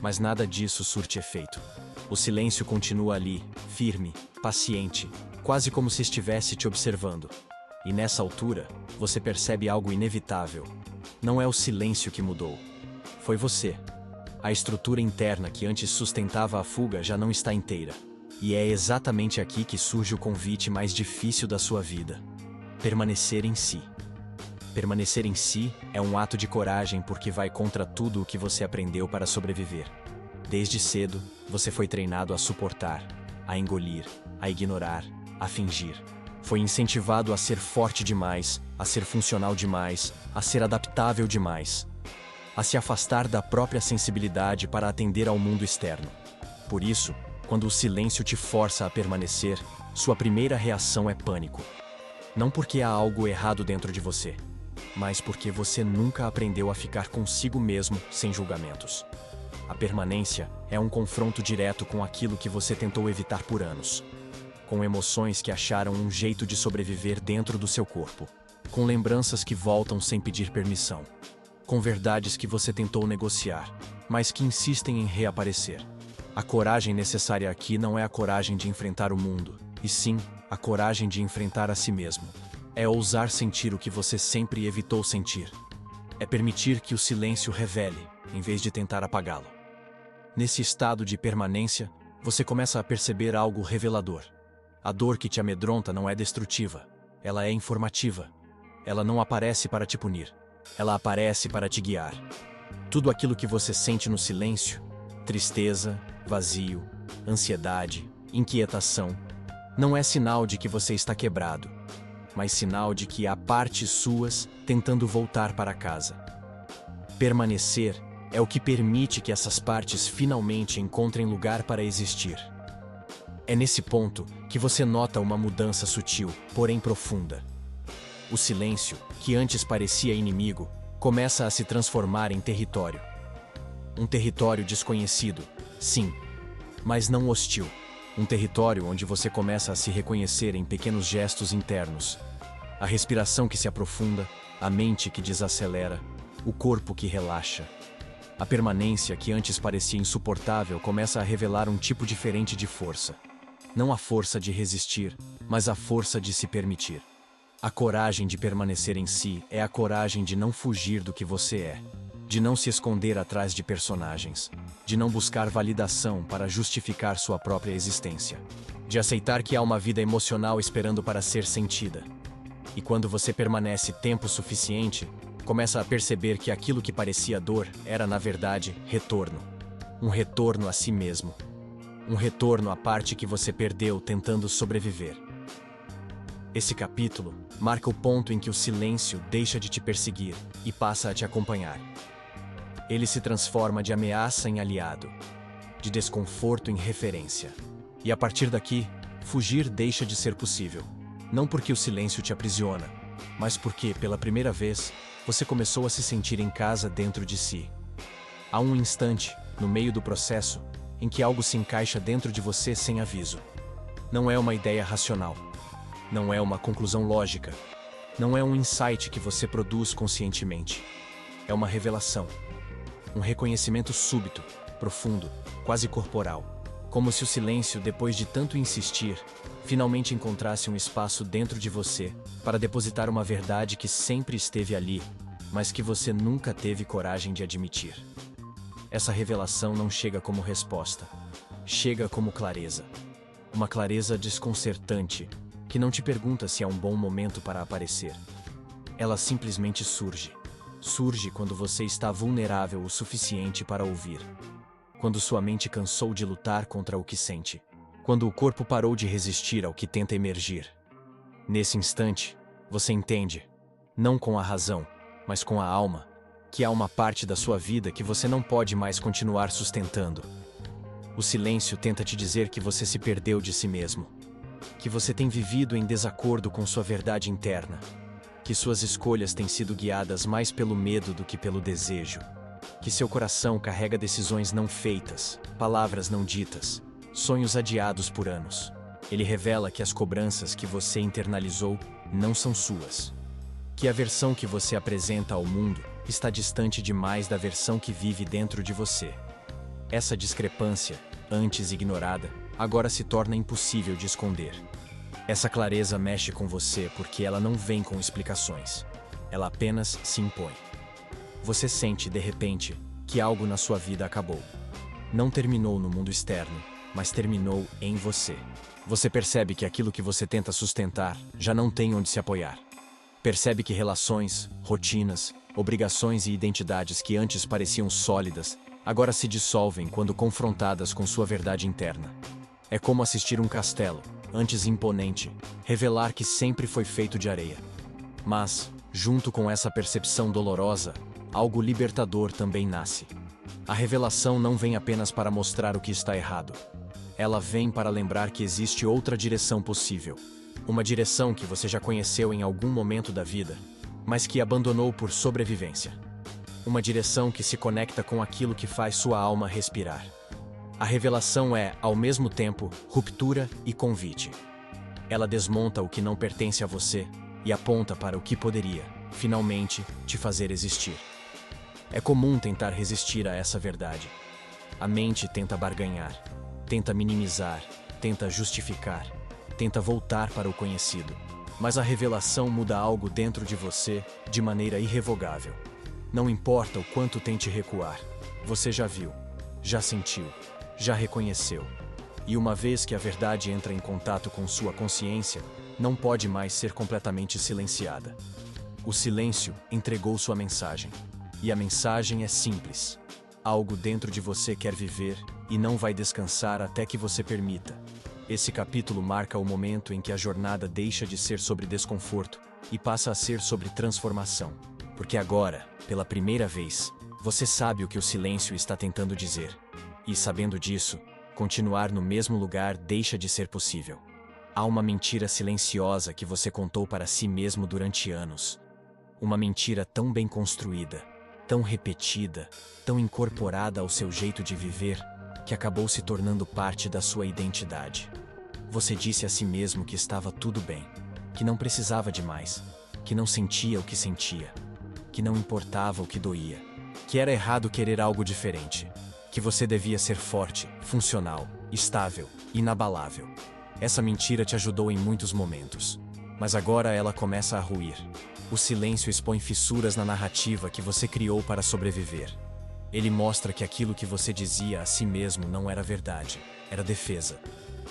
Mas nada disso surte efeito. O silêncio continua ali, firme, paciente, quase como se estivesse te observando. E nessa altura, você percebe algo inevitável. Não é o silêncio que mudou. Foi você. A estrutura interna que antes sustentava a fuga já não está inteira. E é exatamente aqui que surge o convite mais difícil da sua vida: permanecer em si. Permanecer em si é um ato de coragem porque vai contra tudo o que você aprendeu para sobreviver. Desde cedo, você foi treinado a suportar, a engolir, a ignorar, a fingir. Foi incentivado a ser forte demais, a ser funcional demais, a ser adaptável demais, a se afastar da própria sensibilidade para atender ao mundo externo. Por isso, quando o silêncio te força a permanecer, sua primeira reação é pânico. Não porque há algo errado dentro de você, mas porque você nunca aprendeu a ficar consigo mesmo sem julgamentos. A permanência é um confronto direto com aquilo que você tentou evitar por anos. Com emoções que acharam um jeito de sobreviver dentro do seu corpo. Com lembranças que voltam sem pedir permissão. Com verdades que você tentou negociar, mas que insistem em reaparecer. A coragem necessária aqui não é a coragem de enfrentar o mundo, e sim a coragem de enfrentar a si mesmo. É ousar sentir o que você sempre evitou sentir. É permitir que o silêncio revele, em vez de tentar apagá-lo. Nesse estado de permanência, você começa a perceber algo revelador. A dor que te amedronta não é destrutiva, ela é informativa. Ela não aparece para te punir, ela aparece para te guiar. Tudo aquilo que você sente no silêncio, tristeza, vazio, ansiedade, inquietação, não é sinal de que você está quebrado, mas sinal de que há partes suas tentando voltar para casa. Permanecer é o que permite que essas partes finalmente encontrem lugar para existir. É nesse ponto que você nota uma mudança sutil, porém profunda. O silêncio, que antes parecia inimigo, começa a se transformar em território. Um território desconhecido, sim, mas não hostil. Um território onde você começa a se reconhecer em pequenos gestos internos. A respiração que se aprofunda, a mente que desacelera, o corpo que relaxa. A permanência que antes parecia insuportável começa a revelar um tipo diferente de força. Não a força de resistir, mas a força de se permitir. A coragem de permanecer em si é a coragem de não fugir do que você é, de não se esconder atrás de personagens, de não buscar validação para justificar sua própria existência, de aceitar que há uma vida emocional esperando para ser sentida. E quando você permanece tempo suficiente, começa a perceber que aquilo que parecia dor era, na verdade, retorno. Um retorno a si mesmo. Um retorno à parte que você perdeu tentando sobreviver. Esse capítulo marca o ponto em que o silêncio deixa de te perseguir e passa a te acompanhar. Ele se transforma de ameaça em aliado, de desconforto em referência. E a partir daqui, fugir deixa de ser possível. Não porque o silêncio te aprisiona, mas porque, pela primeira vez, você começou a se sentir em casa dentro de si. Há um instante, no meio do processo, em que algo se encaixa dentro de você sem aviso. Não é uma ideia racional. Não é uma conclusão lógica. Não é um insight que você produz conscientemente. É uma revelação. Um reconhecimento súbito, profundo, quase corporal. Como se o silêncio, depois de tanto insistir, finalmente encontrasse um espaço dentro de você para depositar uma verdade que sempre esteve ali, mas que você nunca teve coragem de admitir. Essa revelação não chega como resposta. Chega como clareza. Uma clareza desconcertante, que não te pergunta se é um bom momento para aparecer. Ela simplesmente surge. Surge quando você está vulnerável o suficiente para ouvir. Quando sua mente cansou de lutar contra o que sente. Quando o corpo parou de resistir ao que tenta emergir. Nesse instante, você entende, não com a razão, mas com a alma, que há uma parte da sua vida que você não pode mais continuar sustentando. O silêncio tenta te dizer que você se perdeu de si mesmo. Que você tem vivido em desacordo com sua verdade interna, que suas escolhas têm sido guiadas mais pelo medo do que pelo desejo, que seu coração carrega decisões não feitas, palavras não ditas, sonhos adiados por anos. Ele revela que as cobranças que você internalizou não são suas, que a versão que você apresenta ao mundo está distante demais da versão que vive dentro de você. Essa discrepância, antes ignorada, agora se torna impossível de esconder. Essa clareza mexe com você porque ela não vem com explicações. Ela apenas se impõe. Você sente, de repente, que algo na sua vida acabou. Não terminou no mundo externo, mas terminou em você. Você percebe que aquilo que você tenta sustentar já não tem onde se apoiar. Percebe que relações, rotinas, obrigações e identidades que antes pareciam sólidas, agora se dissolvem quando confrontadas com sua verdade interna. É como assistir um castelo, antes imponente, revelar que sempre foi feito de areia. Mas, junto com essa percepção dolorosa, algo libertador também nasce. A revelação não vem apenas para mostrar o que está errado. Ela vem para lembrar que existe outra direção possível. Uma direção que você já conheceu em algum momento da vida, mas que abandonou por sobrevivência. Uma direção que se conecta com aquilo que faz sua alma respirar. A revelação é, ao mesmo tempo, ruptura e convite. Ela desmonta o que não pertence a você e aponta para o que poderia, finalmente, te fazer existir. É comum tentar resistir a essa verdade. A mente tenta barganhar, tenta minimizar, tenta justificar, tenta voltar para o conhecido. Mas a revelação muda algo dentro de você de maneira irrevogável. Não importa o quanto tente recuar, você já viu, já sentiu, já reconheceu. E uma vez que a verdade entra em contato com sua consciência, não pode mais ser completamente silenciada. O silêncio entregou sua mensagem. E a mensagem é simples. Algo dentro de você quer viver e não vai descansar até que você permita. Esse capítulo marca o momento em que a jornada deixa de ser sobre desconforto e passa a ser sobre transformação. Porque agora, pela primeira vez, você sabe o que o silêncio está tentando dizer. E sabendo disso, continuar no mesmo lugar deixa de ser possível. Há uma mentira silenciosa que você contou para si mesmo durante anos. Uma mentira tão bem construída, tão repetida, tão incorporada ao seu jeito de viver, que acabou se tornando parte da sua identidade. Você disse a si mesmo que estava tudo bem, que não precisava de mais, que não sentia o que sentia, que não importava o que doía, que era errado querer algo diferente, que você devia ser forte, funcional, estável, inabalável. Essa mentira te ajudou em muitos momentos. Mas agora ela começa a ruir. O silêncio expõe fissuras na narrativa que você criou para sobreviver. Ele mostra que aquilo que você dizia a si mesmo não era verdade, era defesa.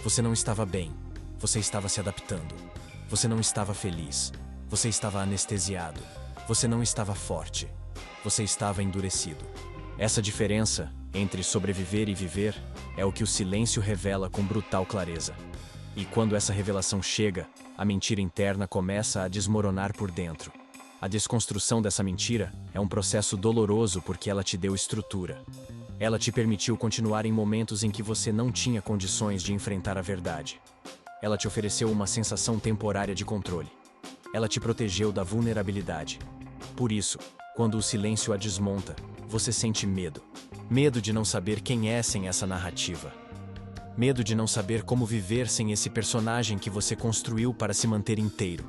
Você não estava bem, você estava se adaptando. Você não estava feliz, você estava anestesiado. Você não estava forte, você estava endurecido. Essa diferença entre sobreviver e viver é o que o silêncio revela com brutal clareza. E quando essa revelação chega, a mentira interna começa a desmoronar por dentro. A desconstrução dessa mentira é um processo doloroso porque ela te deu estrutura. Ela te permitiu continuar em momentos em que você não tinha condições de enfrentar a verdade. Ela te ofereceu uma sensação temporária de controle. Ela te protegeu da vulnerabilidade. Por isso, quando o silêncio a desmonta, você sente medo. Medo de não saber quem é sem essa narrativa. Medo de não saber como viver sem esse personagem que você construiu para se manter inteiro.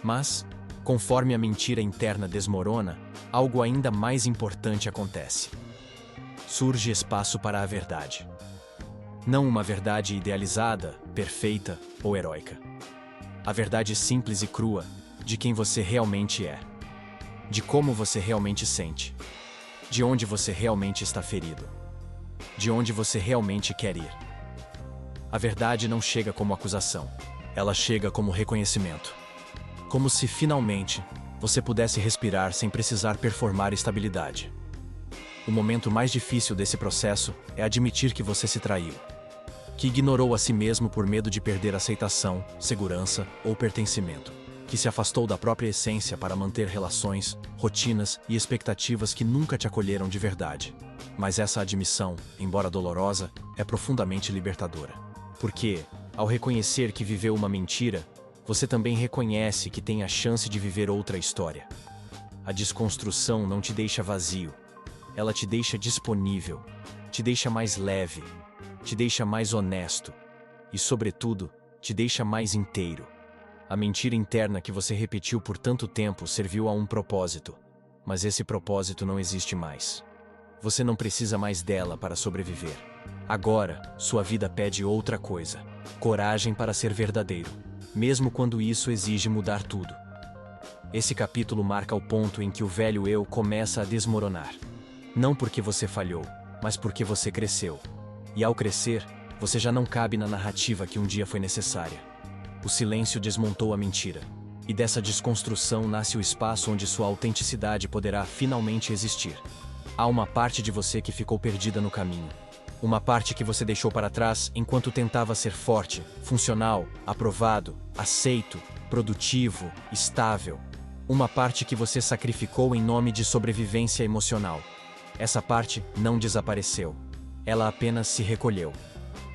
Mas, conforme a mentira interna desmorona, algo ainda mais importante acontece. Surge espaço para a verdade. Não uma verdade idealizada, perfeita ou heróica. A verdade simples e crua de quem você realmente é. De como você realmente sente. De onde você realmente está ferido. De onde você realmente quer ir. A verdade não chega como acusação. Ela chega como reconhecimento. Como se, finalmente, você pudesse respirar sem precisar performar estabilidade. O momento mais difícil desse processo é admitir que você se traiu. Que ignorou a si mesmo por medo de perder aceitação, segurança ou pertencimento. Que se afastou da própria essência para manter relações, rotinas e expectativas que nunca te acolheram de verdade. Mas essa admissão, embora dolorosa, é profundamente libertadora. Porque, ao reconhecer que viveu uma mentira, você também reconhece que tem a chance de viver outra história. A desconstrução não te deixa vazio. Ela te deixa disponível, te deixa mais leve, te deixa mais honesto e, sobretudo, te deixa mais inteiro. A mentira interna que você repetiu por tanto tempo serviu a um propósito, mas esse propósito não existe mais. Você não precisa mais dela para sobreviver. Agora, sua vida pede outra coisa: coragem para ser verdadeiro, mesmo quando isso exige mudar tudo. Esse capítulo marca o ponto em que o velho eu começa a desmoronar. Não porque você falhou, mas porque você cresceu. E ao crescer, você já não cabe na narrativa que um dia foi necessária. O silêncio desmontou a mentira. E dessa desconstrução nasce o espaço onde sua autenticidade poderá finalmente existir. Há uma parte de você que ficou perdida no caminho. Uma parte que você deixou para trás enquanto tentava ser forte, funcional, aprovado, aceito, produtivo, estável. Uma parte que você sacrificou em nome de sobrevivência emocional. Essa parte não desapareceu. Ela apenas se recolheu.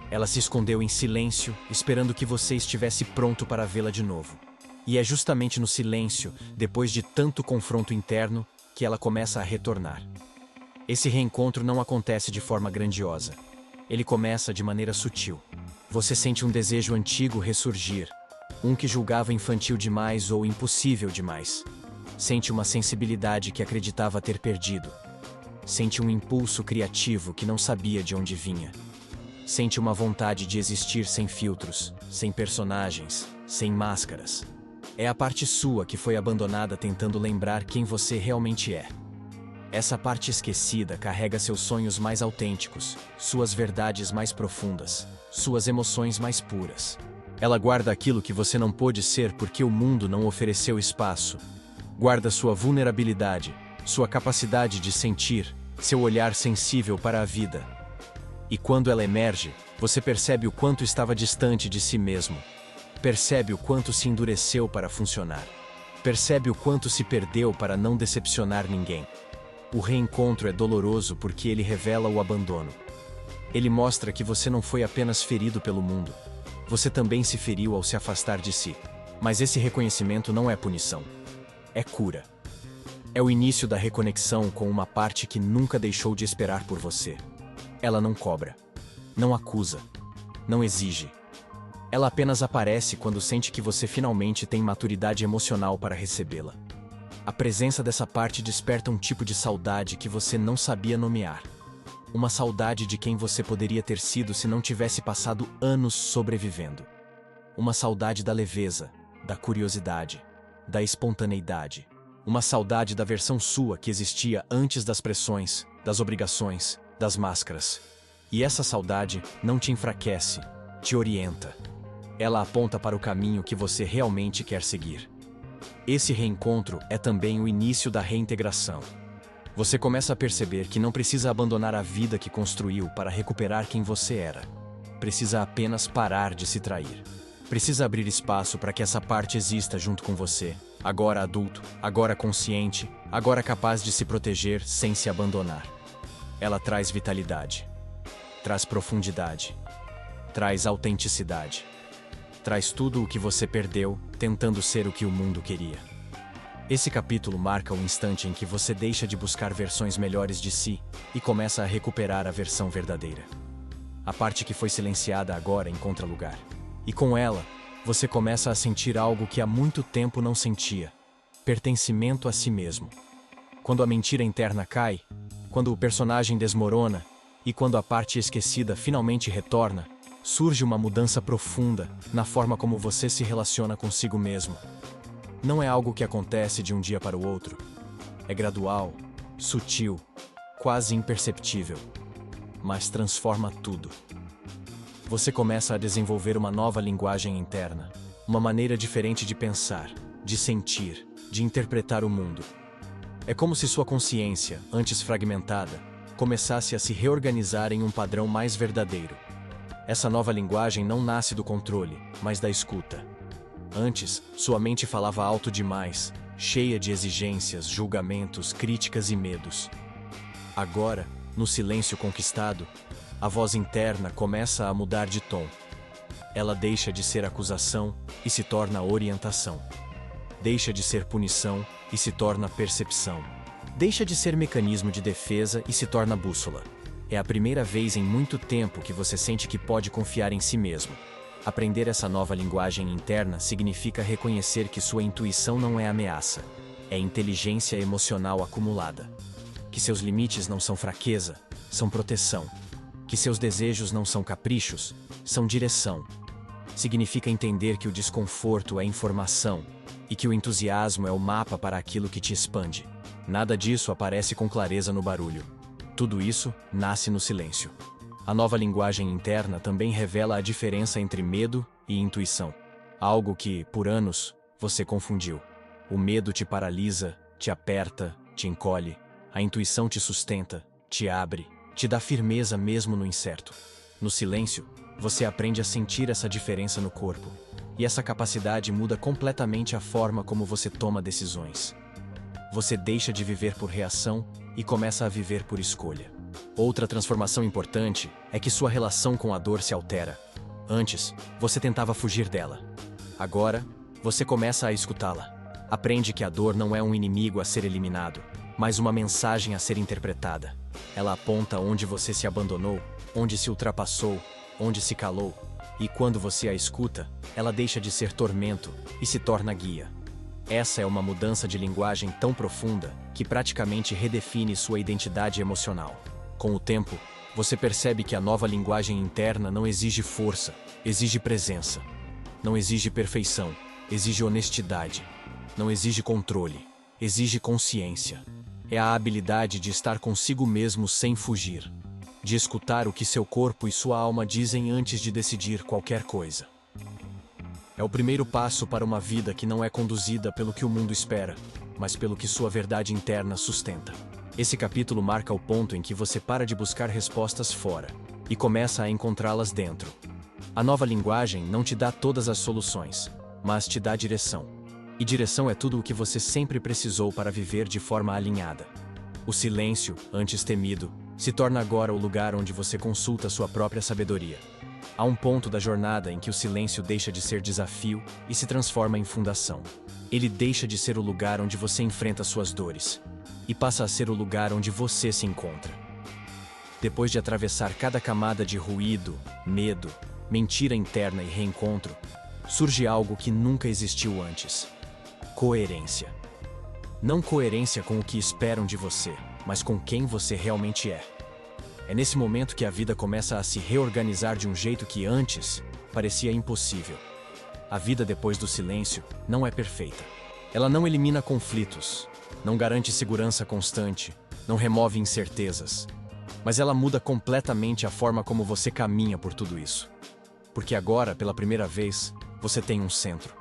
Ela se escondeu em silêncio, esperando que você estivesse pronto para vê-la de novo. E é justamente no silêncio, depois de tanto confronto interno, que ela começa a retornar. Esse reencontro não acontece de forma grandiosa. Ele começa de maneira sutil. Você sente um desejo antigo ressurgir, um que julgava infantil demais ou impossível demais. Sente uma sensibilidade que acreditava ter perdido. Sente um impulso criativo que não sabia de onde vinha. Sente uma vontade de existir sem filtros, sem personagens, sem máscaras. É a parte sua que foi abandonada tentando lembrar quem você realmente é. Essa parte esquecida carrega seus sonhos mais autênticos, suas verdades mais profundas, suas emoções mais puras. Ela guarda aquilo que você não pôde ser porque o mundo não ofereceu espaço. Guarda sua vulnerabilidade, sua capacidade de sentir, seu olhar sensível para a vida. E quando ela emerge, você percebe o quanto estava distante de si mesmo. Percebe o quanto se endureceu para funcionar. Percebe o quanto se perdeu para não decepcionar ninguém. O reencontro é doloroso porque ele revela o abandono. Ele mostra que você não foi apenas ferido pelo mundo. Você também se feriu ao se afastar de si. Mas esse reconhecimento não é punição. É cura. É o início da reconexão com uma parte que nunca deixou de esperar por você. Ela não cobra. Não acusa. Não exige. Ela apenas aparece quando sente que você finalmente tem maturidade emocional para recebê-la. A presença dessa parte desperta um tipo de saudade que você não sabia nomear. Uma saudade de quem você poderia ter sido se não tivesse passado anos sobrevivendo. Uma saudade da leveza, da curiosidade, da espontaneidade. Uma saudade da versão sua que existia antes das pressões, das obrigações, das máscaras. E essa saudade não te enfraquece, te orienta. Ela aponta para o caminho que você realmente quer seguir. Esse reencontro é também o início da reintegração. Você começa a perceber que não precisa abandonar a vida que construiu para recuperar quem você era. Precisa apenas parar de se trair. Precisa abrir espaço para que essa parte exista junto com você, agora adulto, agora consciente, agora capaz de se proteger sem se abandonar. Ela traz vitalidade, traz profundidade, traz autenticidade, traz tudo o que você perdeu tentando ser o que o mundo queria. Esse capítulo marca o instante em que você deixa de buscar versões melhores de si e começa a recuperar a versão verdadeira. A parte que foi silenciada agora encontra lugar. E com ela, você começa a sentir algo que há muito tempo não sentia: pertencimento a si mesmo. Quando a mentira interna cai, quando o personagem desmorona e quando a parte esquecida finalmente retorna, surge uma mudança profunda na forma como você se relaciona consigo mesmo. Não é algo que acontece de um dia para o outro. É gradual, sutil, quase imperceptível, mas transforma tudo. Você começa a desenvolver uma nova linguagem interna, uma maneira diferente de pensar, de sentir, de interpretar o mundo. É como se sua consciência, antes fragmentada, começasse a se reorganizar em um padrão mais verdadeiro. Essa nova linguagem não nasce do controle, mas da escuta. Antes, sua mente falava alto demais, cheia de exigências, julgamentos, críticas e medos. Agora, no silêncio conquistado, a voz interna começa a mudar de tom. Ela deixa de ser acusação e se torna orientação. Deixa de ser punição e se torna percepção. Deixa de ser mecanismo de defesa e se torna bússola. É a primeira vez em muito tempo que você sente que pode confiar em si mesmo. Aprender essa nova linguagem interna significa reconhecer que sua intuição não é ameaça, é inteligência emocional acumulada. Que seus limites não são fraqueza, são proteção. Que seus desejos não são caprichos, são direção. Significa entender que o desconforto é informação e que o entusiasmo é o mapa para aquilo que te expande. Nada disso aparece com clareza no barulho. Tudo isso nasce no silêncio. A nova linguagem interna também revela a diferença entre medo e intuição. Algo que, por anos, você confundiu. O medo te paralisa, te aperta, te encolhe. A intuição te sustenta, te abre, te dá firmeza mesmo no incerto. No silêncio, você aprende a sentir essa diferença no corpo. E essa capacidade muda completamente a forma como você toma decisões. Você deixa de viver por reação e começa a viver por escolha. Outra transformação importante é que sua relação com a dor se altera. Antes, você tentava fugir dela. Agora, você começa a escutá-la. Aprende que a dor não é um inimigo a ser eliminado, mas uma mensagem a ser interpretada. Ela aponta onde você se abandonou, onde se ultrapassou, onde se calou. E quando você a escuta, ela deixa de ser tormento e se torna guia. Essa é uma mudança de linguagem tão profunda que praticamente redefine sua identidade emocional. Com o tempo, você percebe que a nova linguagem interna não exige força, exige presença. Não exige perfeição, exige honestidade. Não exige controle, exige consciência. É a habilidade de estar consigo mesmo sem fugir. De escutar o que seu corpo e sua alma dizem antes de decidir qualquer coisa. É o primeiro passo para uma vida que não é conduzida pelo que o mundo espera, mas pelo que sua verdade interna sustenta. Esse capítulo marca o ponto em que você para de buscar respostas fora e começa a encontrá-las dentro. A nova linguagem não te dá todas as soluções, mas te dá direção. E direção é tudo o que você sempre precisou para viver de forma alinhada. O silêncio, antes temido, se torna agora o lugar onde você consulta sua própria sabedoria. Há um ponto da jornada em que o silêncio deixa de ser desafio e se transforma em fundação. Ele deixa de ser o lugar onde você enfrenta suas dores e passa a ser o lugar onde você se encontra. Depois de atravessar cada camada de ruído, medo, mentira interna e reencontro, surge algo que nunca existiu antes: coerência. Não coerência com o que esperam de você, mas com quem você realmente é. É nesse momento que a vida começa a se reorganizar de um jeito que antes parecia impossível. A vida depois do silêncio não é perfeita. Ela não elimina conflitos, não garante segurança constante, não remove incertezas. Mas ela muda completamente a forma como você caminha por tudo isso. Porque agora, pela primeira vez, você tem um centro.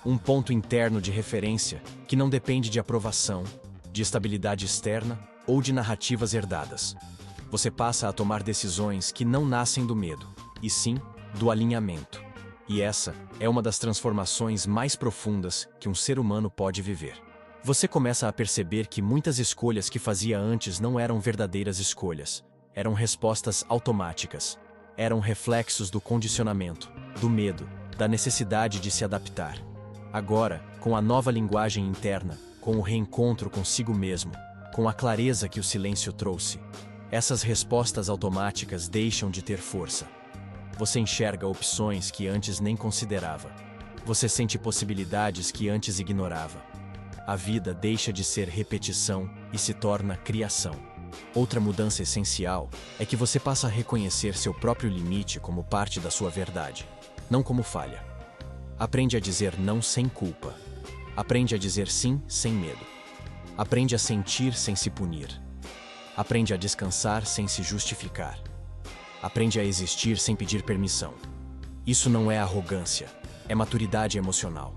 Um ponto interno de referência que não depende de aprovação, de estabilidade externa ou de narrativas herdadas. Você passa a tomar decisões que não nascem do medo, e sim do alinhamento. E essa é uma das transformações mais profundas que um ser humano pode viver. Você começa a perceber que muitas escolhas que fazia antes não eram verdadeiras escolhas. Eram respostas automáticas. Eram reflexos do condicionamento, do medo, da necessidade de se adaptar. Agora, com a nova linguagem interna, com o reencontro consigo mesmo, com a clareza que o silêncio trouxe, essas respostas automáticas deixam de ter força. Você enxerga opções que antes nem considerava. Você sente possibilidades que antes ignorava. A vida deixa de ser repetição e se torna criação. Outra mudança essencial é que você passa a reconhecer seu próprio limite como parte da sua verdade, não como falha. Aprende a dizer não sem culpa. Aprende a dizer sim sem medo. Aprende a sentir sem se punir. Aprende a descansar sem se justificar. Aprende a existir sem pedir permissão. Isso não é arrogância, é maturidade emocional.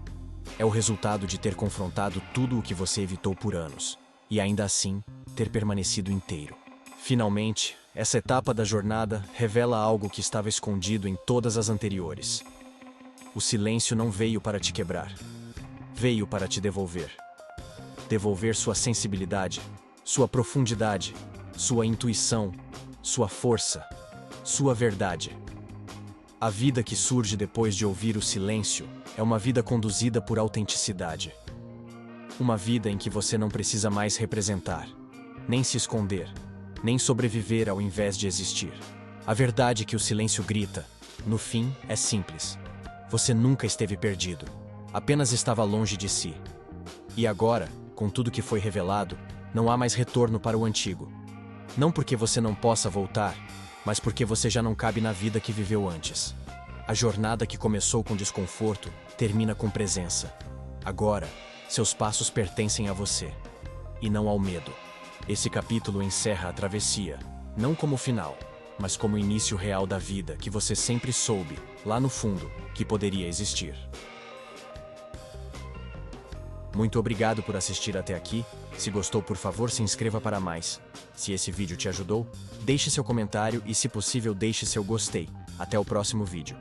É o resultado de ter confrontado tudo o que você evitou por anos, e ainda assim, ter permanecido inteiro. Finalmente, essa etapa da jornada revela algo que estava escondido em todas as anteriores. O silêncio não veio para te quebrar. Veio para te devolver. Devolver sua sensibilidade, sua profundidade, sua intuição, sua força, sua verdade. A vida que surge depois de ouvir o silêncio é uma vida conduzida por autenticidade. Uma vida em que você não precisa mais representar, nem se esconder, nem sobreviver ao invés de existir. A verdade que o silêncio grita, no fim, é simples. Você nunca esteve perdido, apenas estava longe de si. E agora, com tudo que foi revelado, não há mais retorno para o antigo. Não porque você não possa voltar, mas porque você já não cabe na vida que viveu antes. A jornada que começou com desconforto termina com presença. Agora, seus passos pertencem a você, e não ao medo. Esse capítulo encerra a travessia, não como final, mas como início real da vida que você sempre soube, lá no fundo, que poderia existir. Muito obrigado por assistir até aqui. Se gostou, por favor, se inscreva para mais. Se esse vídeo te ajudou, deixe seu comentário e, se possível, deixe seu gostei. Até o próximo vídeo.